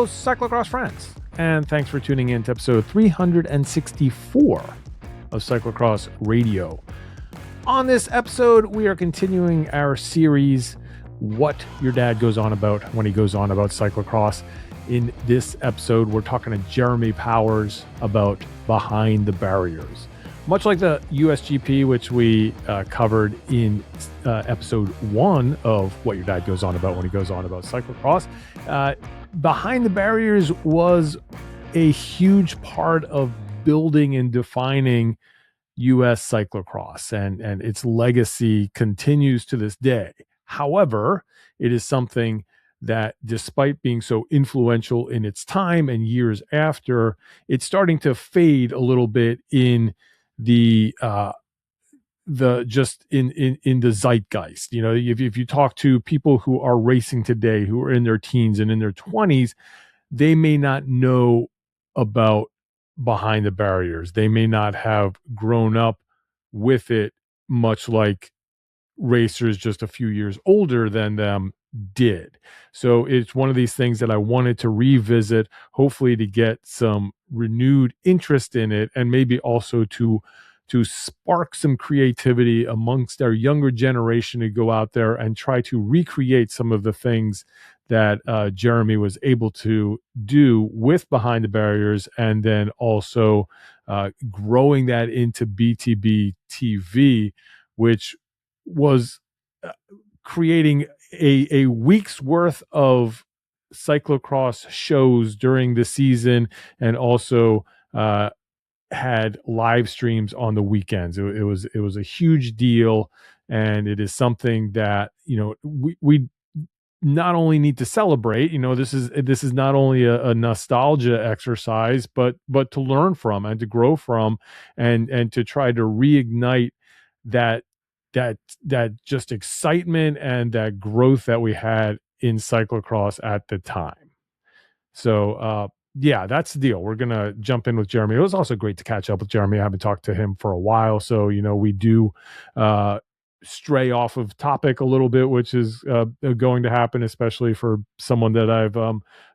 Hello, cyclocross friends, and thanks for tuning in to episode 364 of Cyclocross Radio. On this episode, we are continuing our series, What Your Dad Goes On About When He Goes On About Cyclocross. In this episode, we're talking to Jeremy Powers about Behind the Barriers. Much like the USGP, which we covered in episode 1 of What Your Dad Goes On About When He Goes On About Cyclocross, Behind the Barriers was a huge part of building and defining US cyclocross, and its legacy continues to this day. However, it is something that, despite being so influential in its time and years after, it's starting to fade a little bit in the just in the zeitgeist. You know, if you talk to people who are racing today, who are in their teens and in their 20s, they may not know about Behind the Barriers. They may not have grown up with it, much like racers just a few years older than them did. So it's one of these things that I wanted to revisit, hopefully to get some renewed interest in it, and maybe also to spark some creativity amongst our younger generation to go out there and try to recreate some of the things that Jeremy was able to do with Behind the Barriers, and then also growing that into BTB TV, which was creating a week's worth of cyclocross shows during the season, and also had live streams on the weekends. It was a huge deal, and it is something that, you know, we not only need to celebrate. You know, this is not only a nostalgia exercise, but to learn from and to grow from, and to try to reignite that just excitement and that growth that we had in cyclocross at the time. So yeah, that's the deal. We're gonna jump in with Jeremy. It was also great to catch up with Jeremy. I haven't talked to him for a while, so you know, we do stray off of topic a little bit, which is going to happen, especially for someone that I've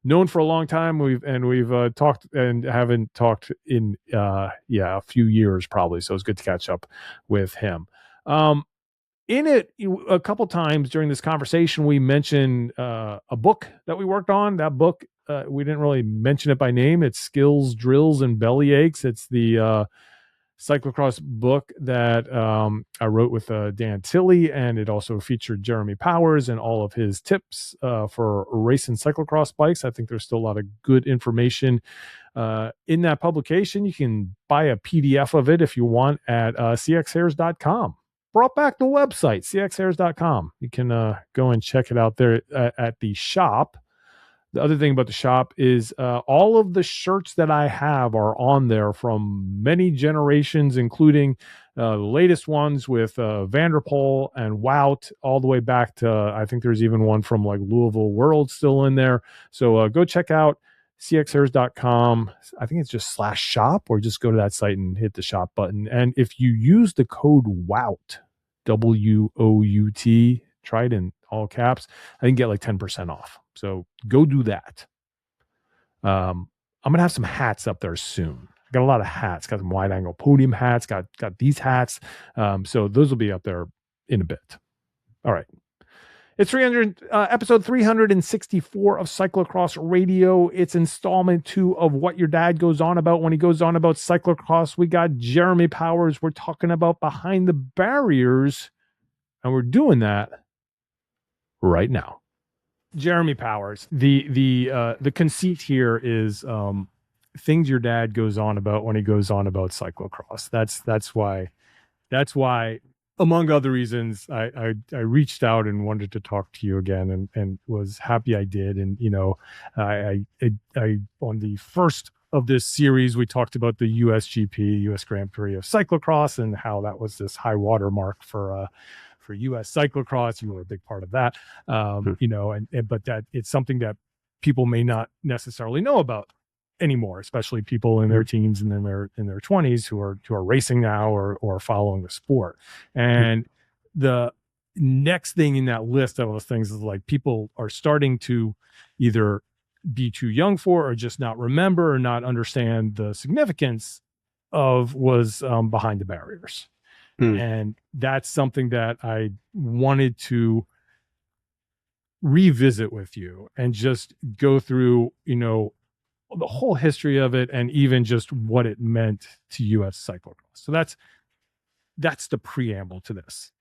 known for a long time. We've talked and haven't talked in a few years probably. So it's good to catch up with him. In it, a couple times during this conversation, we mentioned a book that we worked on. That book, we didn't really mention it by name. It's Skills, Drills, and Bellyaches. It's the cyclocross book that I wrote with Dan Tilley, and it also featured Jeremy Powers and all of his tips for racing cyclocross bikes. I think there's still a lot of good information in that publication. You can buy a PDF of it if you want at cxhairs.com. Brought back the website, cxhairs.com. You can go and check it out there at the shop. The other thing about the shop is all of the shirts that I have are on there from many generations, including the latest ones with Vanderpool and Wout, all the way back to, I think there's even one from like Louisville World still in there. So go check out cxhairs.com. I think it's just /shop, or just go to that site and hit the shop button. And if you use the code WOUT, WOUT, try it in all caps, I can get like 10% off. So go do that. I'm gonna have some hats up there soon. I got a lot of hats. Got some wide angle podium hats. Got these hats. So those will be up there in a bit. All right. It's episode 364 of Cyclocross Radio. It's installment 2 of What Your Dad Goes On About When He Goes On About Cyclocross. We got Jeremy Powers. We're talking about Behind the Barriers, and we're doing that right now. Jeremy Powers. The conceit here is things your dad goes on about when he goes on about cyclocross. That's why, among other reasons, I reached out and wanted to talk to you again, and was happy I did. And you know, I on the first of this series, we talked about the USGP, US Grand Prix of Cyclocross, and how that was this high water mark for US cyclocross. You were a big part of that, you know, but that it's something that people may not necessarily know about anymore, especially people in their teens and in their 20s who are racing now or following the sport. And the next thing in that list of those things is like, people are starting to either be too young for, or just not remember, or not understand the significance of, was behind the barriers. Hmm. And that's something that I wanted to revisit with you and just go through, the whole history of it, and even just what it meant to US cyclocross. So that's the preamble to this.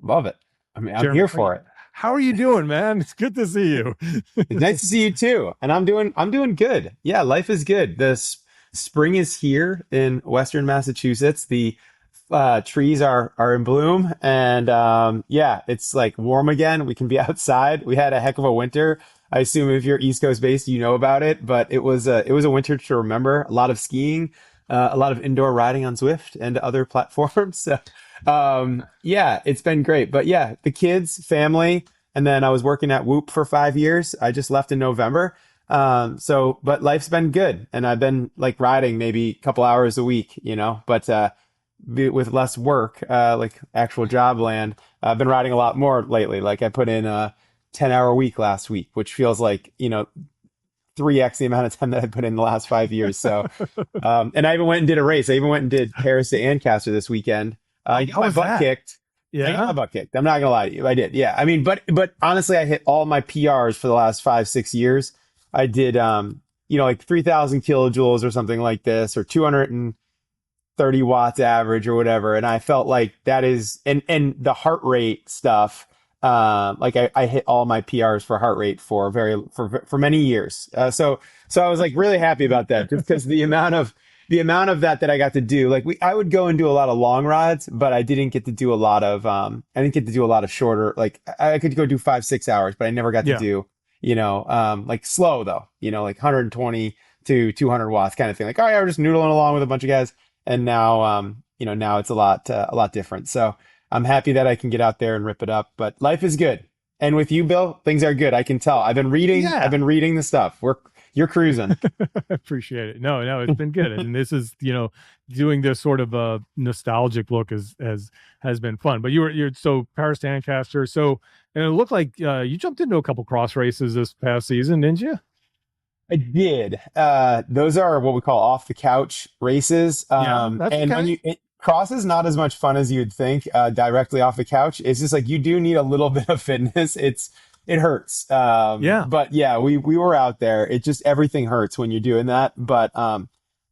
Love it. I mean, I'm Jeremy, here for it. how are you doing, man? It's good to see you. It's nice to see you too. And I'm doing good. Yeah, life is good. Spring is here in Western Massachusetts. The trees are in bloom, and yeah, it's like warm again. We can be outside. We had a heck of a winter. I assume if you're East Coast based, you know about it, but it was a winter to remember. A lot of skiing, a lot of indoor riding on Zwift and other platforms. So, yeah, it's been great. But yeah, the kids, family, and then I was working at Whoop for 5 years. I just left in November. But life's been good, and I've been like riding maybe a couple hours a week, but with less work, like actual job land, I've been riding a lot more lately. Like I put in a 10-hour week last week, which feels like, 3x the amount of time that I put in the last 5 years. So, and I even went and did a race. I even went and did Paris to Ancaster this weekend. I got How my was butt that? kicked. I got Yeah. my butt kicked. I'm not gonna lie to you. I did. Yeah. I mean, but honestly, I hit all my PRs for the last 5, 6 years. I did, like 3,000 kilojoules or something like this, or 230 watts average or whatever. And I felt like that is, and the heart rate stuff. Like I hit all my PRs for heart rate for many years. So I was like really happy about that, just because the amount of that I got to do. Like I would go and do a lot of long rides, but I didn't get to do a lot of shorter. Like I could go do 5, 6 hours, but I never got to Yeah. do, like slow though, like 120 to 200 watts kind of thing. Like, oh yeah, we're just noodling along with a bunch of guys. And now, now it's a lot different. So I'm happy that I can get out there and rip it up, but life is good. And with you, Bill, things are good. I can tell. I've Yeah. been reading the stuff. You're cruising. I appreciate it. No, it's been good. And this is, doing this sort of a nostalgic look has been fun. But you're so Paris to Ancaster. So, and it looked like you jumped into a couple cross races this past season, didn't you? I did. Those are what we call off the couch races. Yeah, that's And okay. cross is not as much fun as you'd think, directly off the couch. It's just like you do need a little bit of fitness. It hurts. Yeah. But yeah, we were out there. It just, everything hurts when you're doing that. But,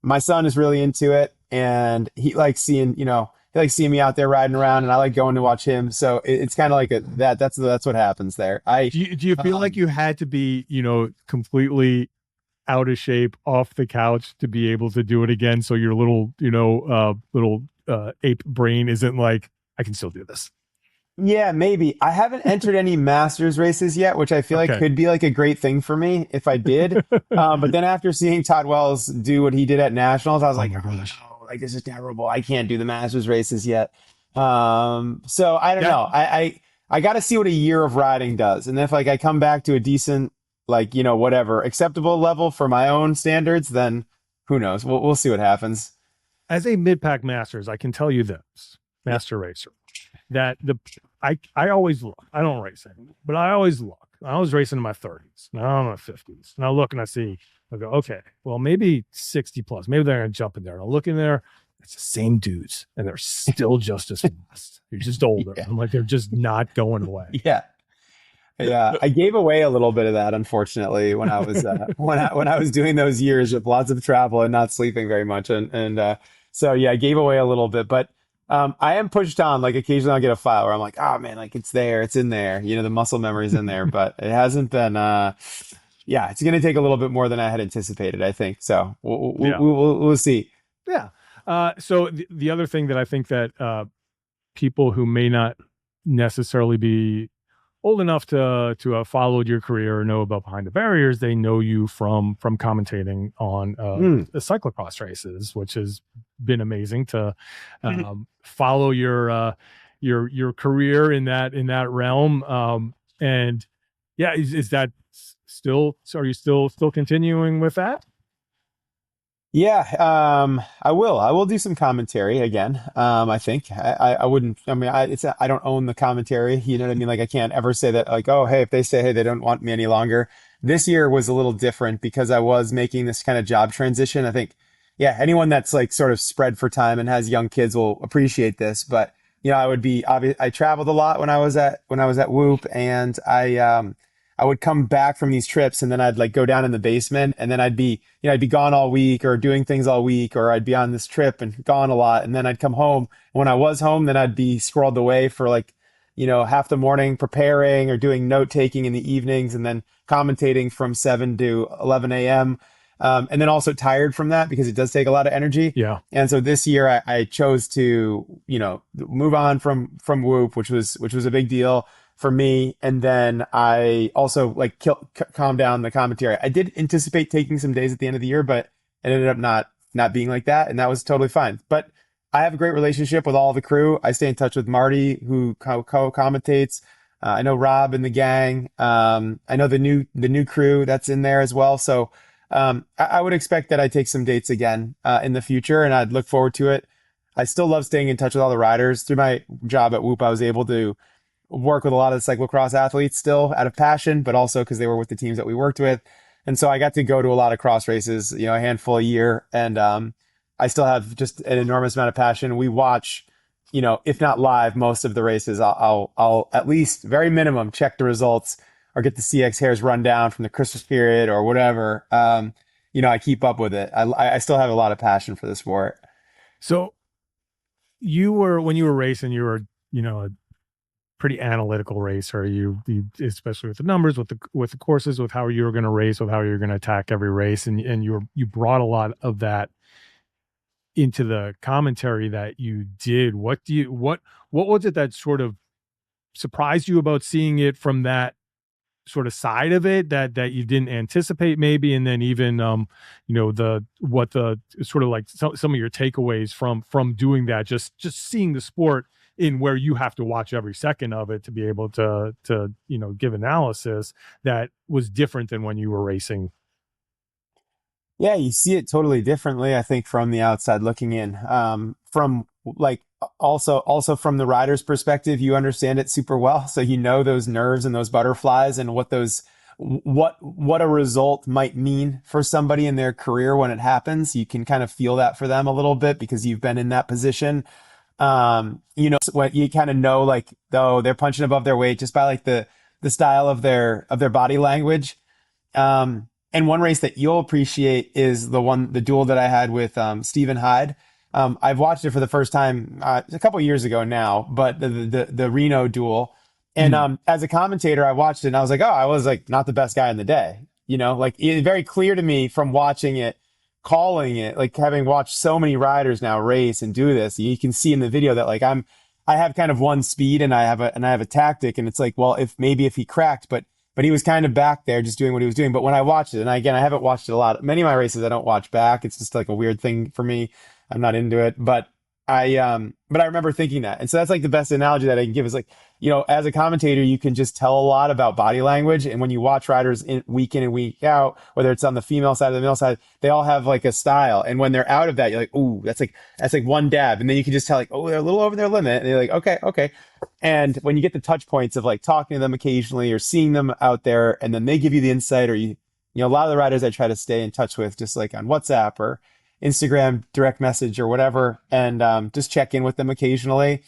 my son is really into it, and he likes seeing me out there riding around, and I like going to watch him. So it's kind of like that's what happens there. Do you feel like you had to be, completely out of shape off the couch to be able to do it again? So your little ape brain isn't like, I can still do this. Yeah, maybe. I haven't entered any masters races yet, which I feel like Okay. could be like a great thing for me if I did. But then after seeing Todd Wells do what he did at nationals, I was Oh like, my oh gosh. no, like this is terrible. I can't do the masters races yet. So I don't Yeah. know. I got to see what a year of riding does, and if like I come back to a decent, like whatever acceptable level for my own standards, then who knows? We'll see what happens. As a mid-pack masters, I can tell you this, Yeah. master racer, that I always look. I don't race anymore, but I always look. I was racing in my 30s. Now I'm in my 50s. And I look and I go, okay, well, maybe 60 plus. Maybe they're gonna jump in there. And I look in there, it's the same dudes, and they're still just as fast. They're just older. Yeah. I'm like, they're just not going away. Yeah. Yeah, I gave away a little bit of that, unfortunately, when I was when I was doing those years with lots of travel and not sleeping very much, and so yeah, I gave away a little bit, but I am pushed on. Like occasionally, I'll get a file where I'm like, oh man, like it's there, it's in there, the muscle memory's in there, but it hasn't been. Yeah, it's going to take a little bit more than I had anticipated, I think. So Yeah. we'll see. Yeah. So the other thing that I think that people who may not necessarily be old enough to have followed your career or know about behind the barriers, they know you from commentating on Hmm. the cyclocross races, which has been amazing to follow your career in that realm. And yeah, is that still? So are you still continuing with that? Yeah, I will do some commentary again. I think I wouldn't. I mean, I don't own the commentary. You know what I mean? Like I can't ever say that. Like, oh, hey, if they say, hey, they don't want me any longer, This year was a little different because I was making this kind of job transition. I think, yeah, anyone that's like sort of spread for time and has young kids will appreciate this. But I would be obvious. I traveled a lot when I was at Whoop, and I would come back from these trips, and then I'd like go down in the basement, and then I'd be gone all week or doing things all week, or I'd be on this trip and gone a lot, and then I'd come home. When I was home, then I'd be squirreled away for like half the morning preparing or doing note taking in the evenings, and then commentating from 7 to 11 a.m. And then also tired from that because it does take a lot of energy. Yeah. And so this year I chose to, move on from Whoop, which was a big deal for me. And then I also like calm down the commentary. I did anticipate taking some days at the end of the year, but it ended up not being like that. And that was totally fine. But I have a great relationship with all the crew. I stay in touch with Marty, who co-commentates. I know Rob and the gang. I know the new crew that's in there as well. So I would expect that I take some dates again in the future, and I'd look forward to it. I still love staying in touch with all the riders. Through my job at Whoop, I was able to work with a lot of cyclocross athletes still out of passion, but also because they were with the teams that we worked with. And so I got to go to a lot of cross races, a handful a year. And I still have just an enormous amount of passion. We watch, if not live, most of the races. I'll at least very minimum check the results or get the CX hairs run down from the Christmas period or whatever. I keep up with it. I still have a lot of passion for the sport. So when you were racing, you were, a pretty analytical racer. You especially with the numbers, with the courses, with how you were going to race, with how you're going to attack every race, and you brought a lot of that into the commentary that you did. What was it that sort of surprised you about seeing it from that sort of side of it that you didn't anticipate maybe? And then even the sort of like some of your takeaways from doing that, just seeing the sport in where you have to watch every second of it to be able to give analysis that was different than when you were racing. Yeah, you see it totally differently, I think, from the outside looking in. From like also from the rider's perspective, you understand it super well. So you know those nerves and those butterflies and what a result might mean for somebody in their career when it happens. You can kind of feel that for them a little bit because you've been in that position. What you kind of know, like, though they're punching above their weight just by like the style of their body language. And one race that you'll appreciate is the duel that I had with Stephen Hyde. I've watched it for the first time a couple years ago now, but the Reno duel. And as a commentator, I watched it and I was like, oh, I was like not the best guy in the day. Like it's very clear to me from watching it, calling it, like having watched so many riders now race and do this. You can see in the video that like I have kind of one speed and I have a tactic, and it's like, well, if he cracked, but he was kind of back there just doing what he was doing. But when I watched it, and again, I haven't watched it a lot. Many of my races I don't watch back. It's just like a weird thing for me. I'm not into it. But I remember thinking that. And so that's like the best analogy that I can give is like, as a commentator, you can just tell a lot about body language. And when you watch riders week in and week out, whether it's on the female side or the male side, they all have like a style. And when they're out of that, you're like, ooh, that's like one dab. And then you can just tell like, oh, they're a little over their limit. And you're like, okay. And when you get the touch points of like talking to them occasionally or seeing them out there, and then they give you the insight, or a lot of the riders I try to stay in touch with just like on WhatsApp or Instagram direct message or whatever, and just check in with them occasionally.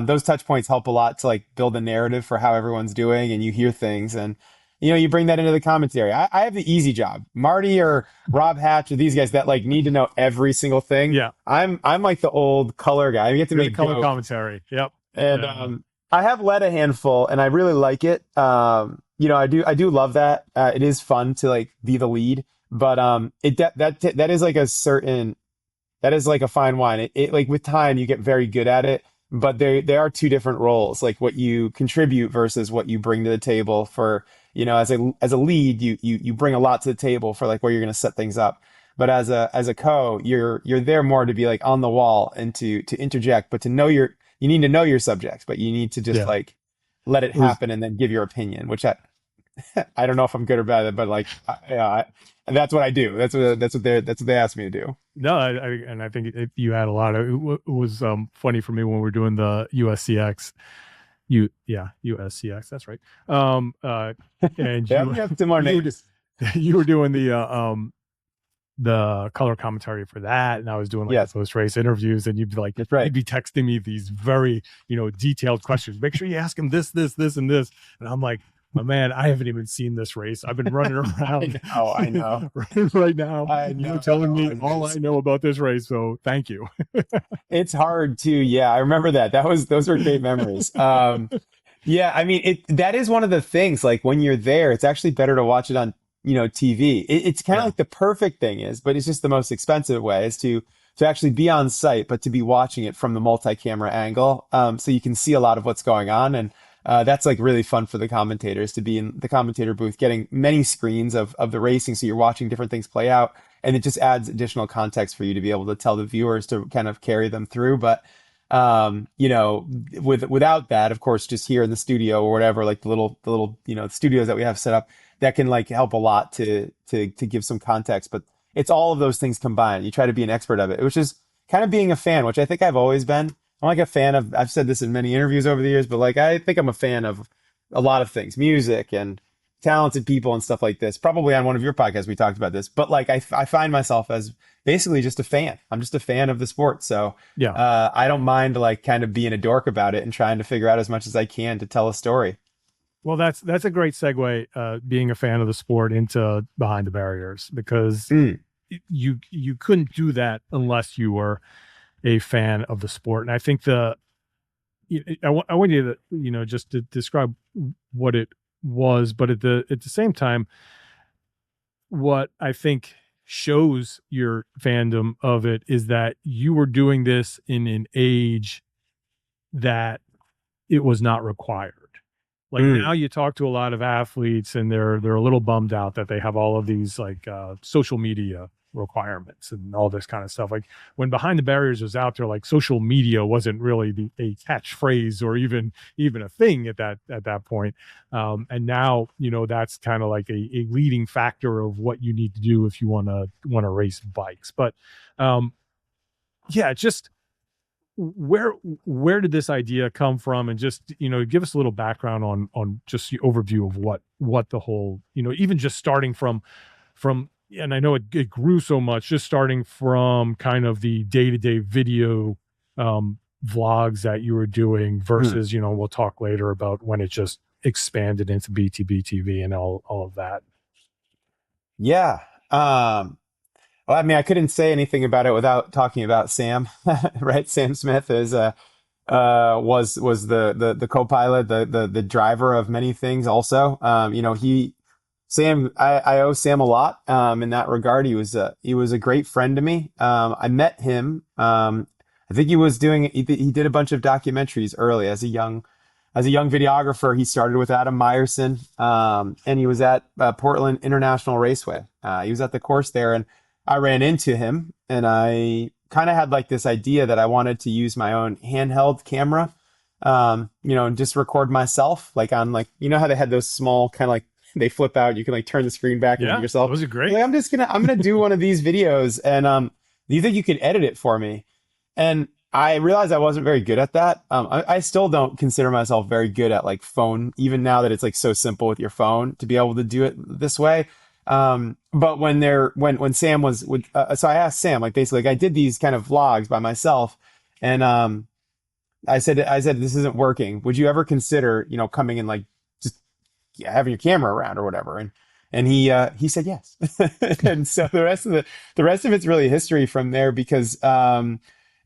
Those touch points help a lot to like build a narrative for how everyone's doing, and you hear things, and you bring that into the commentary. I have the easy job. Marty or Rob Hatch or these guys that like need to know every single thing. Yeah, I'm like the old color guy. I get to You're make the color jokes. commentary. Yep. And Yeah. I have led a handful, and I really like it. I do love that. It is fun to like be the lead, but that is like that is like a fine wine. It like with time you get very good at it, but they are two different roles, like what you contribute versus what you bring to the table for, as a lead, you bring a lot to the table for like where you're going to set things up. But as a co, you're there more to be like on the wall and to interject, but you need to know your subjects, but you need to just Yeah. like let it It was happen and then give your opinion, which I don't know if I'm good or bad at it, but like, and that's what I do. That's what they asked me to do. No, and I think you had a lot of. It was funny for me when we were doing the USCX. USCX. That's right. And Yeah, we have similar names. you were doing the color commentary for that, and I was doing like the Yes, post race interviews, and that's right. you'd be texting me these very detailed questions. Make sure you ask him this, and this, and I'm like, my man, I haven't even seen this race. I've been running around I know, right now. I You're know. telling me all I know about this race, so thank you. It's hard to, yeah, I remember that. Those were great memories. Yeah, I mean, that is one of the things, like when you're there, it's actually better to watch it on, TV. It's kind of Yeah, like the perfect thing is, but it's just the most expensive way is to actually be on site, but to be watching it from the multi-camera angle. So you can see a lot of what's going on. And that's like really fun for the commentators to be in the commentator booth, getting many screens of the racing. So you're watching different things play out. And it just adds additional context for you to be able to tell the viewers to kind of carry them through. But without that, of course, just here in the studio or whatever, like the little studios that we have set up, that can like help a lot to give some context. But it's all of those things combined. You try to be an expert of it, which is kind of being a fan, which I think I've always been. I'm like a fan of, I've said this in many interviews over the years, but like I think I'm a fan of a lot of things, music and talented people and stuff like this. Probably on one of your podcasts we talked about this, but like I find myself as basically just a fan. I'm just a fan of the sport. So yeah. I don't mind like kind of being a dork about it and trying to figure out as much as I can to tell a story. Well, that's a great segue. Being a fan of the sport into behind the barriers, because Mm, you couldn't do that unless you were a fan of the sport. And I think I want you to just to describe what it was, but at the same time, what I think shows your fandom of it is that you were doing this in an age that it was not required. Like mm. now you talk to a lot of athletes and they're a little bummed out that they have all of these like social media requirements and all this kind of stuff. Like when behind the barriers was out there, like social media wasn't really a catchphrase or even a thing at that point. And now that's kind of like a leading factor of what you need to do if you want to race bikes. But yeah, just where where did this idea come from, and just give us a little background on just the overview of what the whole even just starting from and I know it grew so much, just starting from kind of the day-to-day video vlogs that you were doing Hmm. versus we'll talk later about when it just expanded into BTB TV and all of that. Yeah. Well, I mean, I couldn't say anything about it without talking about Sam, right? Sam Smith is was the co-pilot, the driver of many things also. I owe Sam a lot in that regard. He was a great friend to me. I met him. I think he did a bunch of documentaries early as a young videographer. He started with Adam Meyerson, and he was at Portland International Raceway. He was at the course there, and I ran into him, and I kind of had like this idea that I wanted to use my own handheld camera, and just record myself, like on like how they had those small kind of like they flip out. You can like turn the screen back and be Yeah, yourself. those are great. Like, I'm gonna do one of these videos, and do you think you could edit it for me? And I realized I wasn't very good at that. I still don't consider myself very good at like phone, even now that it's like so simple with your phone to be able to do it this way. But when Sam was with, so I asked Sam, like basically, like I did these kind of vlogs by myself, and I said this isn't working. Would you ever consider, coming and like just having your camera around or whatever? And he said yes. And so the rest of it's really history from there because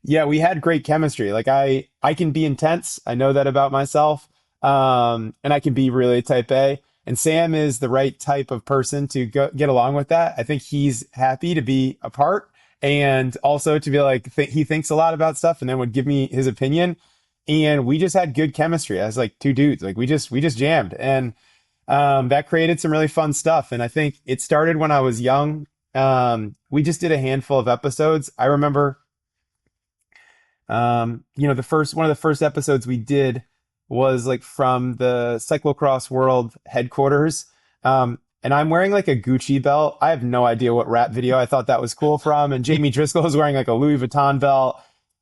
yeah, we had great chemistry. Like I can be intense. I know that about myself. And I can be really type A. And Sam is the right type of person to get along with that. I think he's happy to be a part and also to be like he thinks a lot about stuff and then would give me his opinion. And we just had good chemistry as like two dudes. Like we just jammed and that created some really fun stuff. And I think it started when I was young. We just did a handful of episodes. I remember the first one of the first episodes we did was like from the cyclocross world headquarters. And I'm wearing like a Gucci belt. I have no idea what rap video I thought that was cool from. And Jamie Driscoll is wearing like a Louis Vuitton belt.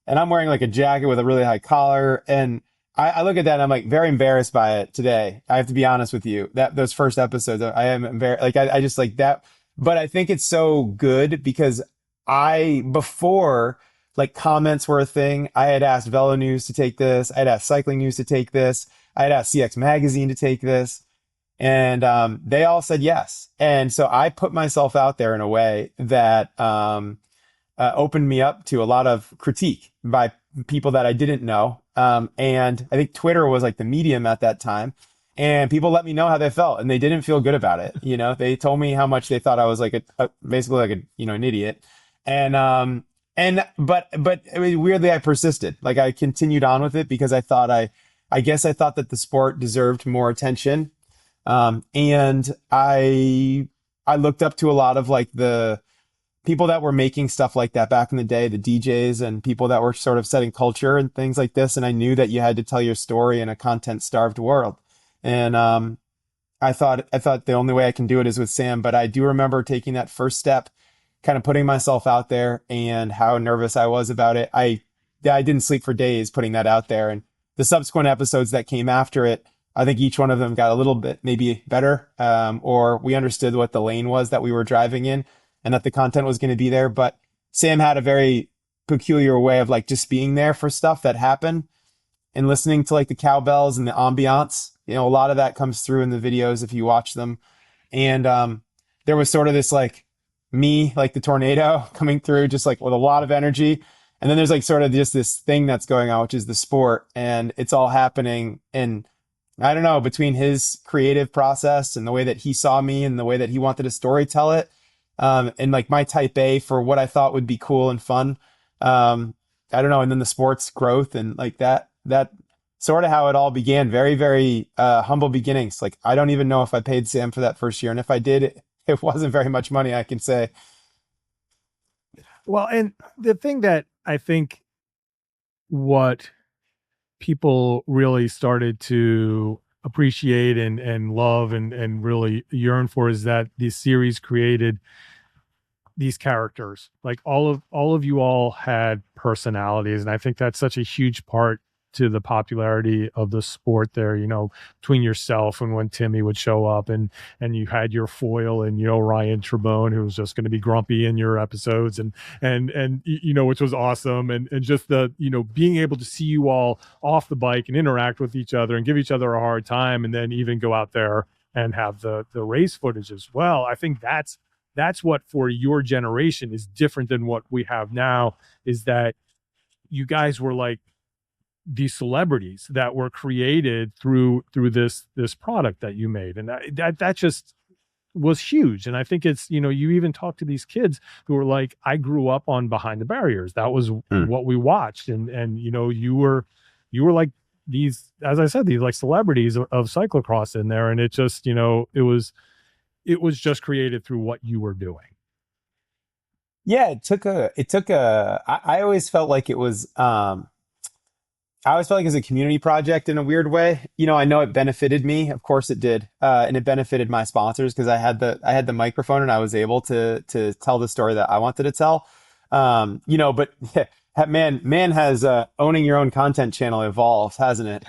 And I'm wearing like a jacket with a really high collar. And I look at that and I'm like very embarrassed by it today. I have to be honest with you. That those first episodes, I am embarrassed. Like I just like that. But I think it's so good because before like comments were a thing, I had asked Velo News to take this. I had asked Cycling News to take this. I had asked CX Magazine to take this. And they all said yes. And so I put myself out there in a way that opened me up to a lot of critique by people that I didn't know. And I think Twitter was like the medium at that time. And people let me know how they felt, and they didn't feel good about it. You know, they told me how much they thought I was like basically like a an idiot. And but I mean, weirdly, I persisted. Like I continued on with it because I guess I thought that the sport deserved more attention. And I looked up to a lot of like the people that were making stuff like that back in the day, the DJs and people that were sort of setting culture and things like this. And I knew that you had to tell your story in a content starved world. And I thought the only way I can do it is with Sam. But I do remember taking that first step, kind of putting myself out there and how nervous I was about it. I didn't sleep for days putting that out there. And the subsequent episodes that came after it, I think each one of them got a little bit maybe better, or we understood what the lane was that we were driving in and that the content was going to be there. But Sam had a very peculiar way of like just being there for stuff that happened and listening to like the cowbells and the ambiance. You know, a lot of that comes through in the videos if you watch them. And there was sort of this like me, like the tornado coming through, just like with a lot of energy. And then there's like sort of just this thing that's going on, which is the sport. And it's all happening. And I don't know, between his creative process and the way that he saw me and the way that he wanted to story tell it, and like my type A for what I thought would be cool and fun. I don't know. And then the sports growth and like that sort of how it all began. Very, very humble beginnings. Like I don't even know if I paid Sam for that first year. And if I did, it wasn't very much money, I can say. Well, and the thing that I think what people really started to appreciate and love and really yearn for is that this series created these characters. Like all of you all had personalities, and I think that's such a huge part to the popularity of the sport there, between yourself and when Timmy would show up, and you had your foil and Ryan Trebone, who was just going to be grumpy in your episodes, and which was awesome, and just the being able to see you all off the bike and interact with each other and give each other a hard time, and then even go out there and have the race footage as well. I think that's what for your generation is different than what we have now, is that you guys were like these celebrities that were created through this product that you made, and that just was huge. And I think it's you even talk to these kids who were like, I grew up on Behind the Barriers. That was what we watched, and you were like these, as I said, these like celebrities of cyclocross in there, and it just it was just created through what you were doing. Yeah, I always felt like it was, I always felt like it was a community project in a weird way. I know it benefited me. Of course it did. And it benefited my sponsors because I had the microphone and I was able to tell the story that I wanted to tell. But man has, owning your own content channel evolved, hasn't it?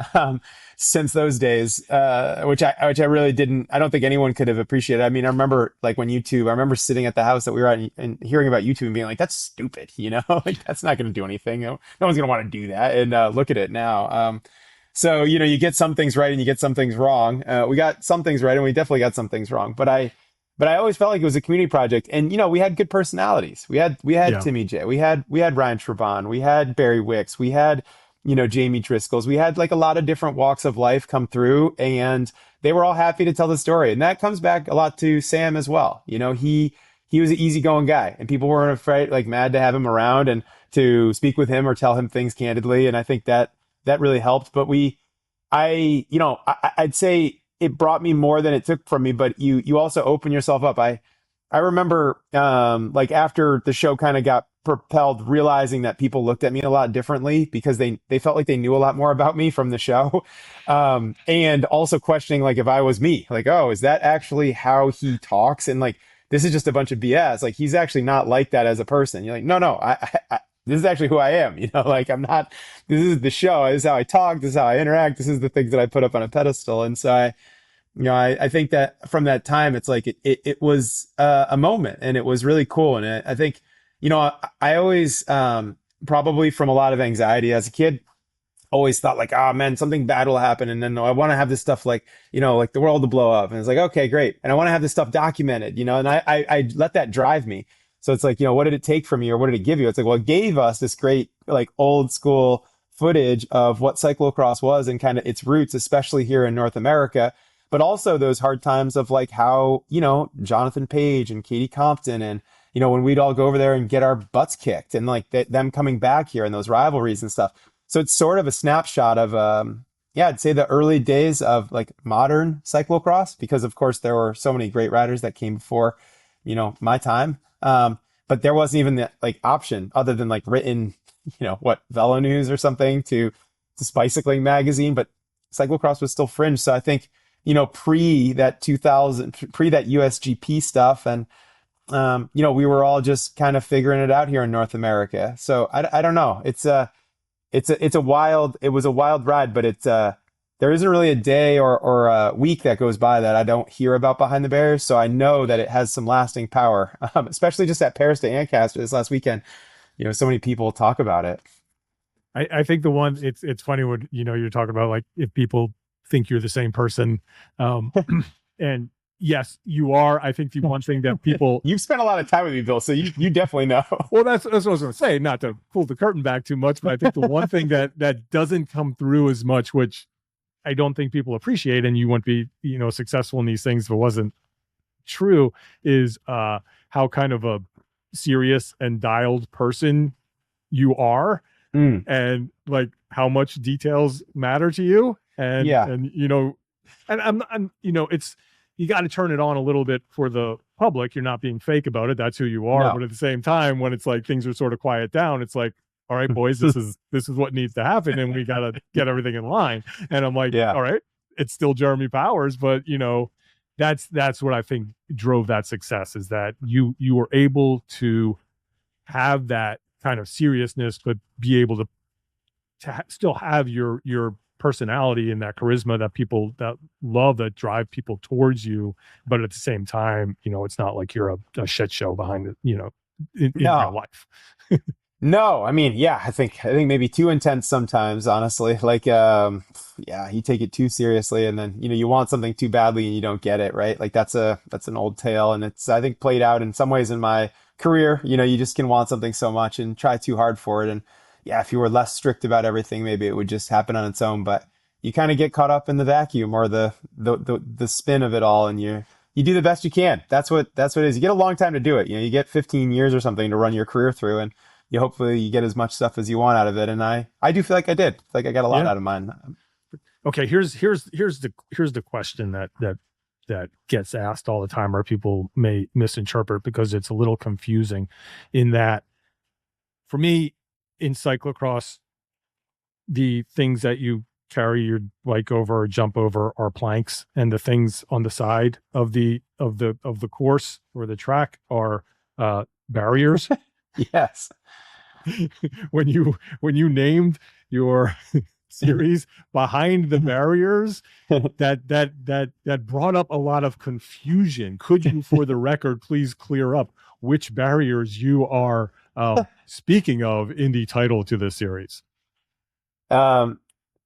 Since those days, which I really didn't, I don't think anyone could have appreciated. I mean, I remember like when I remember sitting at the house that we were at and hearing about YouTube and being like, that's stupid, like that's not going to do anything. No one's going to want to do that. And, look at it now. So, you get some things right and you get some things wrong. We got some things right and we definitely got some things wrong, but I always felt like it was a community project. And, we had good personalities. We had Yeah. Timmy J. We had Ryan Trebon. We had Barry Wicks. We had, Jamie Driscoll's. We had like a lot of different walks of life come through, and they were all happy to tell the story. And that comes back a lot to Sam as well. He was an easygoing guy, and people weren't afraid, like mad to have him around and to speak with him or tell him things candidly. And I think that really helped. But I'd say it brought me more than it took from me, but you also open yourself up. I remember, like after the show kind of got propelled, realizing that people looked at me a lot differently because they felt like they knew a lot more about me from the show. And also questioning like if I was me, like, oh, is that actually how he talks? And like, this is just a bunch of BS. Like he's actually not like that as a person. You're like, no, this is actually who I am. Like I'm not. This is the show. This is how I talk. This is how I interact. This is the things that I put up on a pedestal. And so I think that from that time, it's like it was a moment, and it was really cool. And I think, I always, probably from a lot of anxiety as a kid, always thought like, oh man, something bad will happen. And then I want to have this stuff like, like the world to blow up. And it's like, okay, great. And I want to have this stuff documented, and I let that drive me. So it's like, what did it take from you, or what did it give you? It's like, well, it gave us this great, like old school footage of what cyclocross was and kind of its roots, especially here in North America. But also those hard times of like how, Jonathan Page and Katie Compton and, when we'd all go over there and get our butts kicked, and like them coming back here and those rivalries and stuff. So it's sort of a snapshot of, yeah, I'd say the early days of like modern cyclocross, because of course there were so many great riders that came before, my time. But there wasn't even the like option other than like written, Velo News or something to Bicycling magazine, but cyclocross was still fringe. So I think, pre that 2000, pre that USGP stuff, and we were all just kind of figuring it out here in North America. So I don't know. It was a wild ride, but there isn't really a day or a week that goes by that I don't hear about Behind the Barriers. So I know that it has some lasting power, especially just at Paris to Ancaster this last weekend. So many people talk about it. I think the one, it's funny when, you're talking about like if people think you're the same person. And yes, you are. I think the one thing that people You've spent a lot of time with me, Bill, so you definitely know. Well, that's what I was going to say, not to pull the curtain back too much, but I think the one thing that doesn't come through as much, which I don't think people appreciate, and you wouldn't be, successful in these things if it wasn't true, is how kind of a serious and dialed person you are, and like how much details matter to you, and Yeah. and I'm it's, you got to turn it on a little bit for the public. You're not being fake about it. That's who you are. No. But at the same time, when it's like things are sort of quiet down, it's like, all right, boys, this is what needs to happen, and we got to get everything in line. And I'm like, Yeah. all right, it's still Jeremy Powers, but that's what I think drove that success, is that you were able to have that kind of seriousness, but be able to still have your personality and that charisma that people that love, that drive people towards you. But at the same time, it's not like you're a shit show behind it, in real life. No, I mean, yeah, I think maybe too intense sometimes, honestly. Like, yeah, you take it too seriously, and then you want something too badly and you don't get it, right? Like that's an old tale, and it's, I think, played out in some ways in my career. You just can want something so much and try too hard for it, and yeah, if you were less strict about everything, maybe it would just happen on its own. But you kind of get caught up in the vacuum or the spin of it all, and you do the best you can. That's what it is. You get a long time to do it. You get 15 years or something to run your career through, and hopefully you get as much stuff as you want out of it. And I do feel like I did. Like I got a lot out of mine. Okay, here's the question that gets asked all the time, or people may misinterpret because it's a little confusing. In that, for me, in cyclocross, the things that you carry your bike over or jump over are planks, and the things on the side of the course or the track are barriers. Yes. when you named your series Behind the Barriers, that brought up a lot of confusion. Could you, for the record, please clear up which barriers you are speaking of in the title to this series? Well,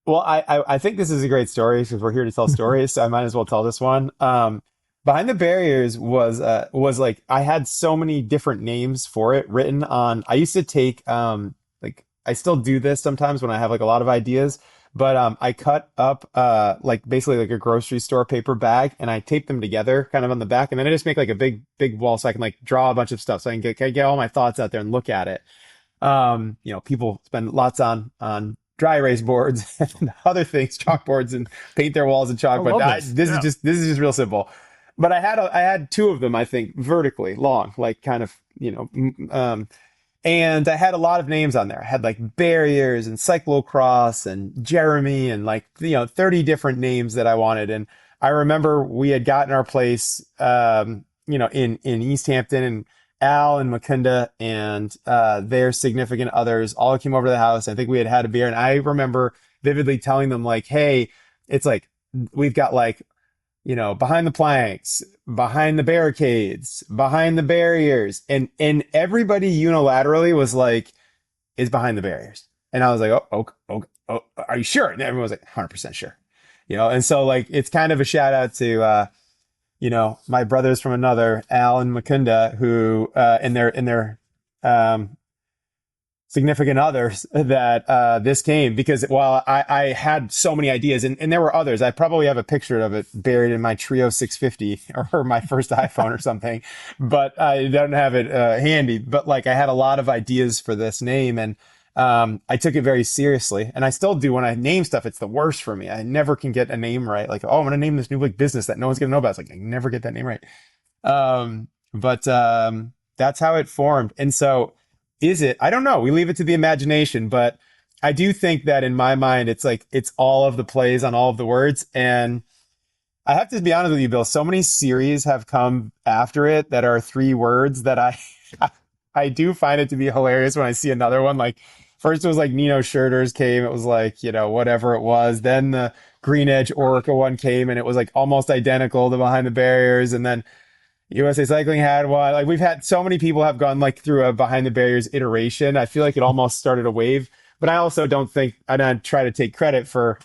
I think this is a great story because we're here to tell stories, so I might as well tell this one. Behind the Barriers was like, I had so many different names for it written on. I used to take like, I still do this sometimes when I have like a lot of ideas, but I cut up like basically like a grocery store paper bag, and I tape them together kind of on the back, and then I just make like a big wall so I can like draw a bunch of stuff so I can get all my thoughts out there and look at it. People spend lots on dry erase boards and other things, chalkboards, and paint their walls in chalk. But this is just real simple. But I had two of them, I think, vertically long, like kind of, and I had a lot of names on there. I had like Barriers and Cyclocross and Jeremy and like, 30 different names that I wanted. And I remember we had gotten our place, in East Hampton, Al and Makunda and their significant others all came over to the house. I think we had had a beer, and I remember vividly telling them like, "Hey, it's like we've got like behind the planks, behind the barricades, behind the barriers," and everybody unilaterally was like, "Is behind the barriers," and I was like, "Oh, are you sure?" And everyone was like, "100% sure," and so like it's kind of a shout out to my brothers from another, Al and Makunda, who in their um, significant others that this came because while I had so many ideas and there were others, I probably have a picture of it buried in my Trio 650 or my first iPhone or something, but I don't have it handy. But like I had a lot of ideas for this name and I took it very seriously, and I still do. When I name stuff, it's the worst for me. I never can get a name right. Like, oh, I'm going to name this new like business that no one's going to know about. It's like, I never get that name right. But that's how it formed. And so is it, I don't know. We leave it to the imagination, but I do think that in my mind, it's like, it's all of the plays on all of the words. And I have to be honest with you, Bill, so many series have come after it that are three words that I do find it to be hilarious when I see another one. Like first it was like Nino Schurter's came. It was like, whatever it was. Then the Green Edge Orica one came and it was like almost identical to Behind the Barriers. And then USA Cycling had one. Like we've had so many people have gone like through a Behind the Barriers iteration. I feel like it almost started a wave, but I also don't think I don't try to take credit for,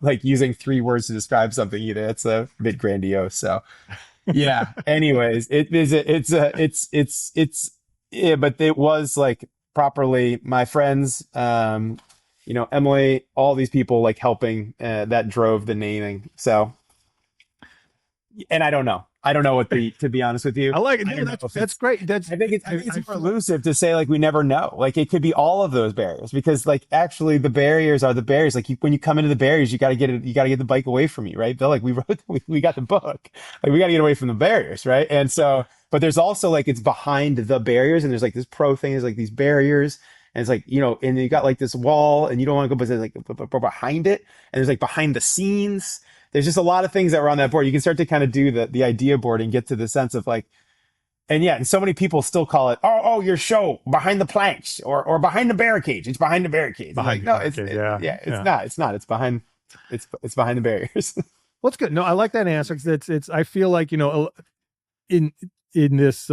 like using three words to describe something either. It's a bit grandiose. So yeah. Anyways, yeah, but it was like properly my friends, Emily, all these people like helping that drove the naming. So, and I don't know what to be honest with you. I like it. I No, don't know that's if that's it's, great. That's I think it's I more feel elusive to say like we never know. Like it could be all of those barriers because like actually the barriers are the barriers. Like when you come into the barriers, you got to get it. You got to get the bike away from you, right, Bill? Like we got the book. Like we got to get away from the barriers, right? And so, but there's also like it's behind the barriers, and there's like this pro thing. There's like these barriers, and it's like and you got like this wall, and you don't want to go, but there's like but behind it, and there's like behind the scenes. There's just a lot of things that were on that board. You can start to kind of do the idea board and get to the sense of like, and yeah, and so many people still call it, oh, your show behind the planks or behind the barricades. It's behind the barricades. I'm like, behind the no, barricade. Yeah, yeah, yeah. it's not. It's behind, it's behind the barriers. Well, it's good. No, I like that answer because it's. I feel like in in this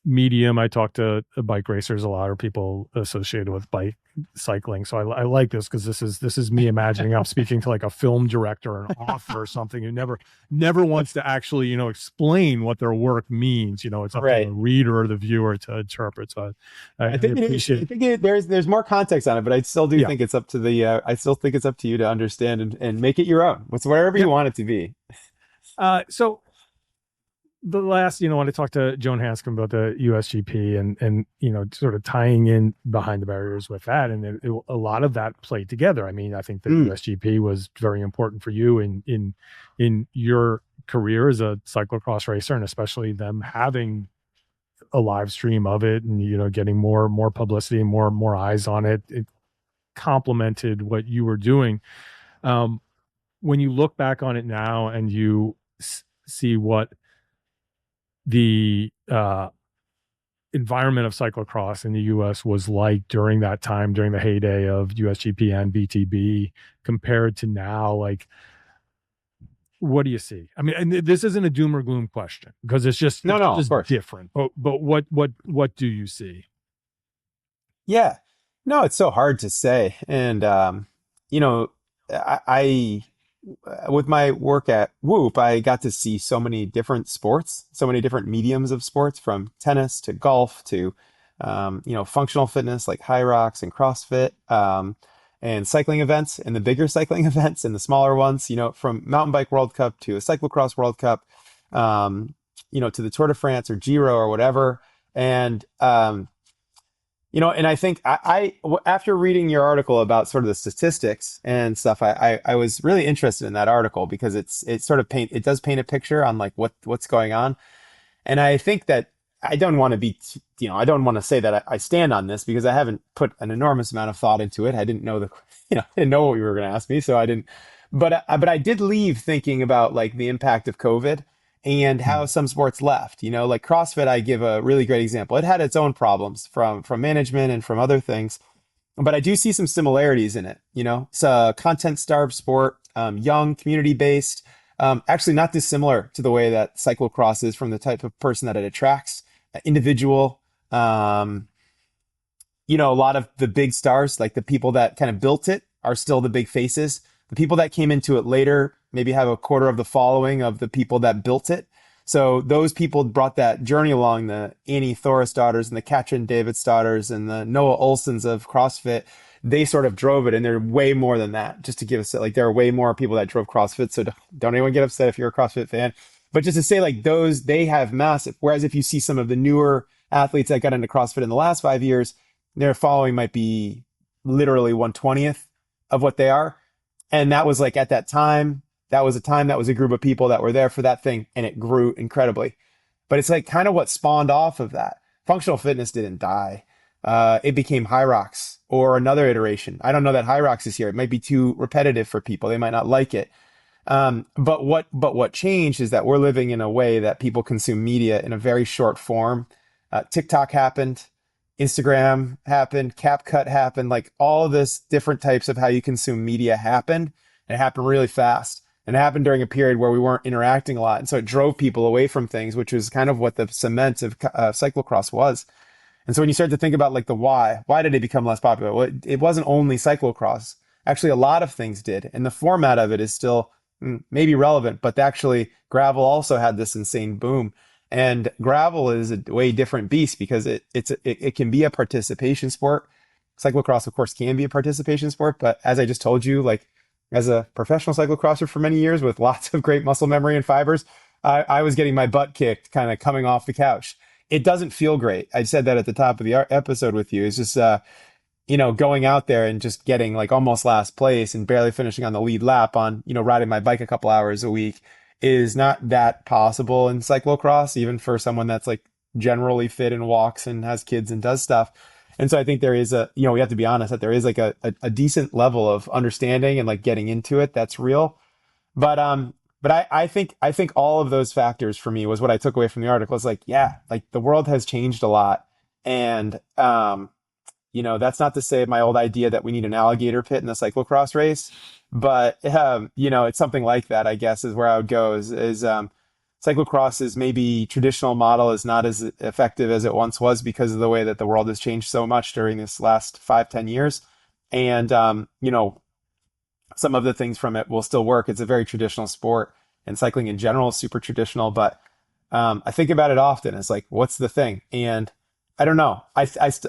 medium, I talk to bike racers a lot, or people associated with bike cycling. So I like this because this is me imagining I'm speaking to like a film director or an author or something who never wants to actually explain what their work means. It's up to the Right. reader or the viewer to interpret. So I I think it is. I appreciate. think there's more context on it, but I still do Yeah, think it's up to I still think it's up to you to understand and make it your own. It's wherever yeah. you want it to be. So the last, when I talked to Joan Hanscom about the USGP and sort of tying in behind the barriers with that, and a lot of that played together. I mean, I think the Mm, USGP was very important for you in your career as a cyclocross racer, and especially them having a live stream of it, and getting more publicity, more eyes on it. It complemented what you were doing. Um, when you look back on it now and you see what the environment of cyclocross in the US was like during that time, during the heyday of USGP and BTB, compared to now, like, what do you see? I mean, and this isn't a doom or gloom question because no, it's no, of just course. different. But what do you see? Yeah. No, it's so hard to say. And you know, I with my work at Whoop, I got to see so many different sports, so many different mediums of sports, from tennis to golf to functional fitness like high rocks and CrossFit, and cycling events and the bigger cycling events and the smaller ones, from Mountain Bike World Cup to a Cyclocross World Cup, to the Tour de France or Giro or whatever. And and I think after reading your article about sort of the statistics and stuff, I was really interested in that article because it does paint a picture on like what's going on. And I think that I don't want to I don't want to say that I stand on this because I haven't put an enormous amount of thought into it. I didn't know I didn't know what you were going to ask me, so I didn't. But I did leave thinking about like the impact of COVID and Hmm. how some sports left. You know, like CrossFit, I give a really great example. It had its own problems from management and from other things, but I do see some similarities in it. You know, it's a content starved sport, young, community based. Actually, not dissimilar to the way that cyclocross is from the type of person that it attracts, individual. Um, you know, a lot of the big stars, like the people that kind of built it, are still the big faces. The people that came into it later maybe have a quarter of the following of the people that built it. So those people brought that journey along, the Annie Thoris daughters and the Katrin Davids daughters and the Noah Olsons of CrossFit. They sort of drove it, and they're way more than that. Just to give us, like, there are way more people that drove CrossFit. So don't anyone get upset if you're a CrossFit fan. But just to say, like, those, they have massive. Whereas if you see some of the newer athletes that got into CrossFit in the last 5 years, their following might be literally 1/20th of what they are. And that was like at that time, that was a group of people that were there for that thing, and it grew incredibly. But it's like kind of what spawned off of that. Functional fitness didn't die. It became High Rocks or another iteration. I don't know that High Rocks is here. It might be too repetitive for people. They might not like it. But what changed is that we're living in a way that people consume media in a very short form. TikTok happened, Instagram happened, CapCut happened, like all this different types of how you consume media happened. And it happened really fast. And it happened during a period where we weren't interacting a lot. And so it drove people away from things, which was kind of what the cement of cyclocross was. And so when you start to think about like the why did it become less popular? Well, it wasn't only cyclocross. Actually, a lot of things did. And the format of it is still maybe relevant, but actually gravel also had this insane boom. And gravel is a way different beast because it can be a participation sport. Cyclocross, of course, can be a participation sport, but as I just told you, like as a professional cyclocrosser for many years with lots of great muscle memory and fibers, I was getting my butt kicked kind of coming off the couch. It doesn't feel great. I said that at the top of the episode with you. It's just, going out there and just getting like almost last place and barely finishing on the lead lap on, riding my bike a couple hours a week is not that possible in cyclocross, even for someone that's like generally fit and walks and has kids and does stuff. And so I think there is we have to be honest that there is like a decent level of understanding and like getting into it that's real. But I think all of those factors for me was what I took away from the article. It's like, yeah, like the world has changed a lot. And that's not to say my old idea that we need an alligator pit in the cyclocross race, but it's something like that, I guess, is where I would go is cyclocross's maybe traditional model is not as effective as it once was because of the way that the world has changed so much during this last 5-10 years. And, some of the things from it will still work. It's a very traditional sport, and cycling in general is super traditional. But I think about it often. It's like, what's the thing? And I don't know.